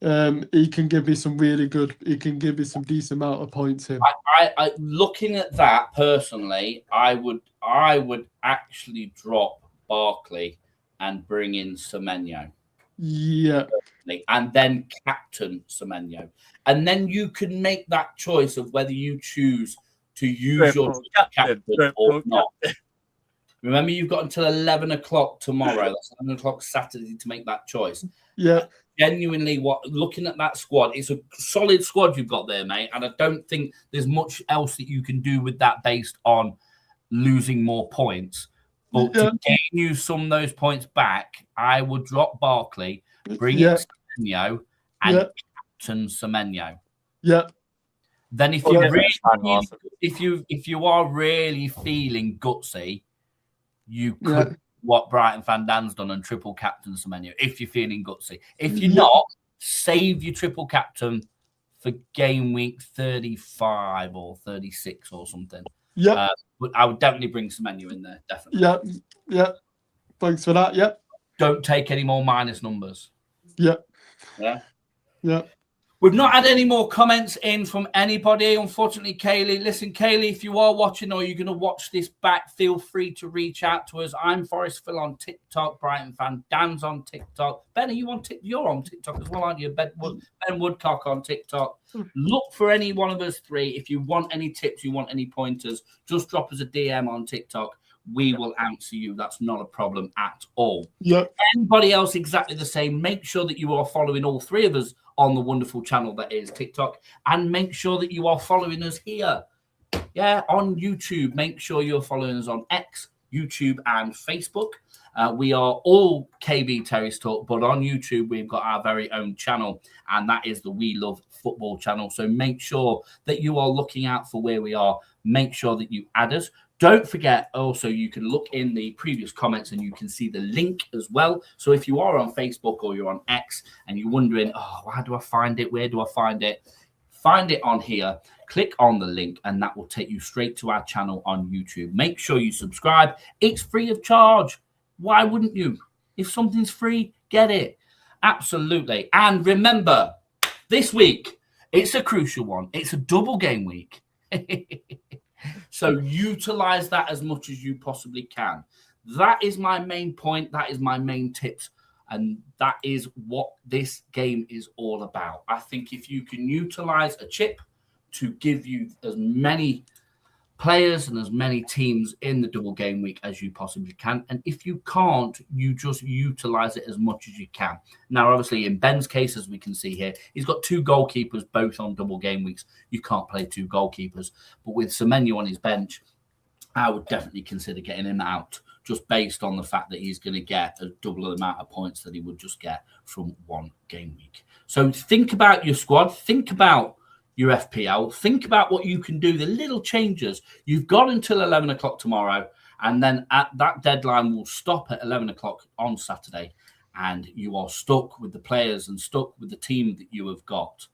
S3: he can give me some really good. He can give me some decent amount of points in.
S2: I looking at that personally, I would actually drop Barkley and bring in Semenyo.
S3: Yeah.
S2: and then captain Semenyo. And then you can make that choice of whether you choose to use your captain or not. Remember, you've got until 11 o'clock tomorrow. That's 11 o'clock Saturday to make that choice.
S3: Yeah.
S2: Genuinely, looking at that squad, it's a solid squad you've got there, mate. And I don't think there's much else that you can do with that based on losing more points. But to gain you some of those points back, I would drop Barkley, bring in Semenyo, and captain Semenyo.
S3: Yeah.
S2: Then if you if you are really feeling gutsy, you could what Brighton Van Dan's done and triple captain Semenyo if you're feeling gutsy. If you're not, save your triple captain for game week 35 or 36 or something.
S3: Yeah.
S2: But I would definitely bring Semenyo in there, definitely.
S3: Yeah. Yeah. Thanks for that. Yeah.
S2: Don't take any more minus numbers.
S3: Yeah.
S2: Yeah.
S3: Yeah.
S2: We've not had any more comments in from anybody, unfortunately, Kaylee. Listen, Kaylee, if you are watching or you're going to watch this back, feel free to reach out to us. I'm Forest Phil on TikTok. Brighton Van Dan's on TikTok. Ben, are you on TikTok? You're on TikTok as well, aren't you? Ben Woodcock on TikTok. Look for any one of us three. If you want any tips, you want any pointers, just drop us a DM on TikTok. We will answer you. That's not a problem at all.
S3: Yeah.
S2: Anybody else exactly the same, make sure that you are following all three of us on the wonderful channel that is TikTok, and make sure that you are following us here. Yeah, on YouTube. Make sure you're following us on X, YouTube, and Facebook. We are all KB Terry's Talk, but on YouTube, we've got our very own channel, and that is the We Love Football channel. So make sure that you are looking out for where we are. Make sure that you add us. Don't forget, also, you can look in the previous comments and you can see the link as well. So if you are on Facebook or you're on X and you're wondering, oh, how do I find it? Where do I find it? Find it on here. Click on the link and that will take you straight to our channel on YouTube. Make sure you subscribe. It's free of charge. Why wouldn't you? If something's free, get it. Absolutely. And remember, this week, it's a crucial one. It's a double game week. So utilize that as much as you possibly can. That is my main point. That is my main tips. And that is what this game is all about. I think if you can utilize a chip to give you as many players and as many teams in the double game week as you possibly can. And if you can't, you just utilize it as much as you can. Now, obviously, in Ben's case, as we can see here, he's got two goalkeepers both on double game weeks. You can't play two goalkeepers. But with Semenyo on his bench, I would definitely consider getting him out just based on the fact that he's going to get a double amount of points that he would just get from one game week. So think about your squad. Think about your FPL. Think about what you can do, the little changes. You've got until 11 o'clock tomorrow, and then at that deadline will stop at 11 o'clock on Saturday, and you are stuck with the players and stuck with the team that you have got.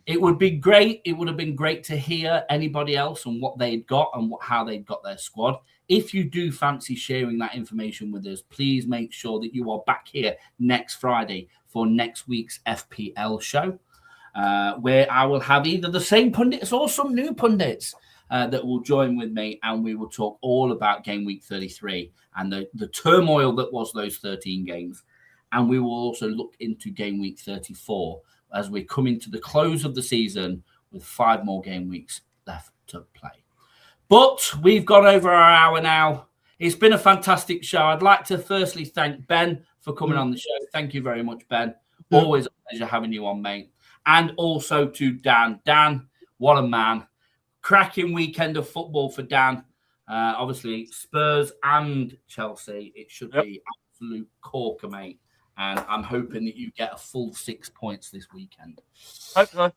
S2: It would be great. It would have been great to hear anybody else and what they'd got and how they'd got their squad. If you do fancy sharing that information with us, please make sure that you are back here next Friday for next week's FPL show. Where I will have either the same pundits or some new pundits that will join with me, and we will talk all about game week 33 and the turmoil that was those 13 games. And we will also look into game week 34 as we come into the close of the season with 5 more game weeks left to play. But we've gone over our hour now. It's been a fantastic show. I'd like to firstly thank Ben for coming on the show. Thank you very much, Ben. Always a pleasure having you on, mate. And also to Dan. Dan, what a man. Cracking weekend of football for Dan. Obviously, Spurs and Chelsea. It should be absolute corker, mate. And I'm hoping that you get a full 6 points this weekend.
S1: Hope so.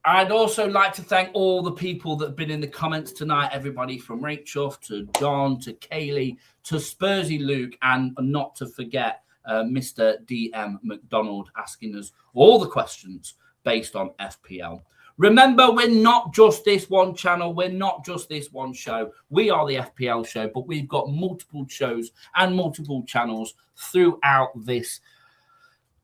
S2: I'd also like to thank all the people that have been in the comments tonight. Everybody from Rachel to John to Kaylee to Spursy Luke, and not to forget Mr. DM McDonald asking us all the questions based on FPL. Remember, we're not just this one channel. We're not just this one show. We are the FPL show, but we've got multiple shows and multiple channels throughout this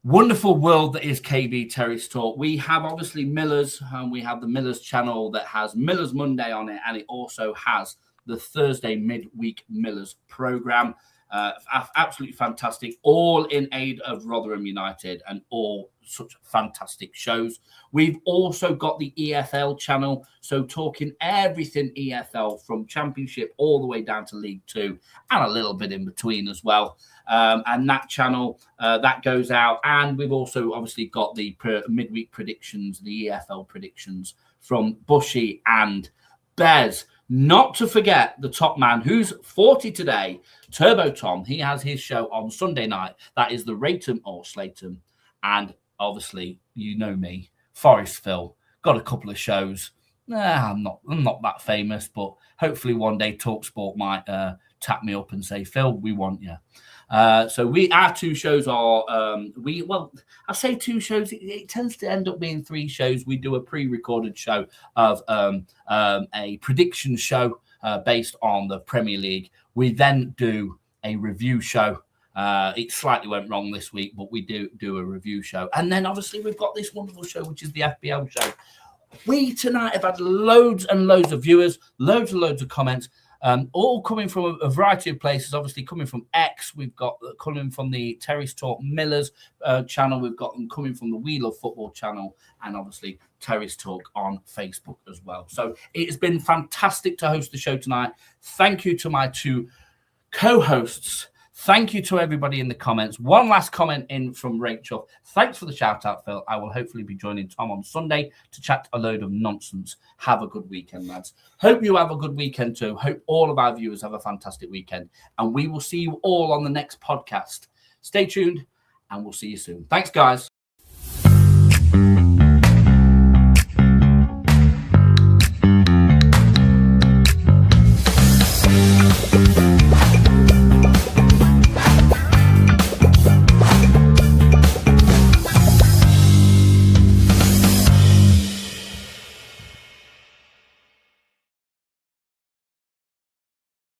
S2: wonderful world that is KB Terry's Talk. We have obviously Miller's, and we have the Miller's channel that has Miller's Monday on it, and it also has the Thursday midweek Miller's program. Absolutely fantastic, all in aid of Rotherham United, and all such fantastic shows. We've also got the EFL channel, so talking everything EFL from Championship all the way down to League Two and a little bit in between as well. And that channel that goes out, and we've also obviously got the midweek predictions, the EFL predictions from Bushy and Bez. Not to forget the top man who's 40 today, Turbo Tom. He has his show on Sunday night. That is the Ratum or Slatum. And obviously, you know me, Forest Phil. Got a couple of shows. I'm not that famous, but hopefully one day TalkSport might tap me up and say, Phil, we want you. So our two shows are I say two shows. It tends to end up being three shows. We do a pre-recorded show of a prediction show based on the Premier League. We then do a review show. It slightly went wrong this week, but we do a review show, and then obviously we've got this wonderful show, which is the FPL show. We tonight have had loads and loads of viewers, loads and loads of comments. All coming from a variety of places, obviously coming from X, we've got coming from the Terry's Talk Millers channel, we've got them coming from the We Love Football channel, and obviously Terry's Talk on Facebook as well. So it has been fantastic to host the show tonight. Thank you to my two co-hosts. Thank you to everybody in the comments. One last comment in from Rachel. Thanks for the shout out, Phil. I will hopefully be joining Tom on Sunday to chat a load of nonsense. Have a good weekend, lads. Hope you have a good weekend too. Hope all of our viewers have a fantastic weekend. And we will see you all on the next podcast. Stay tuned and we'll see you soon. Thanks, guys.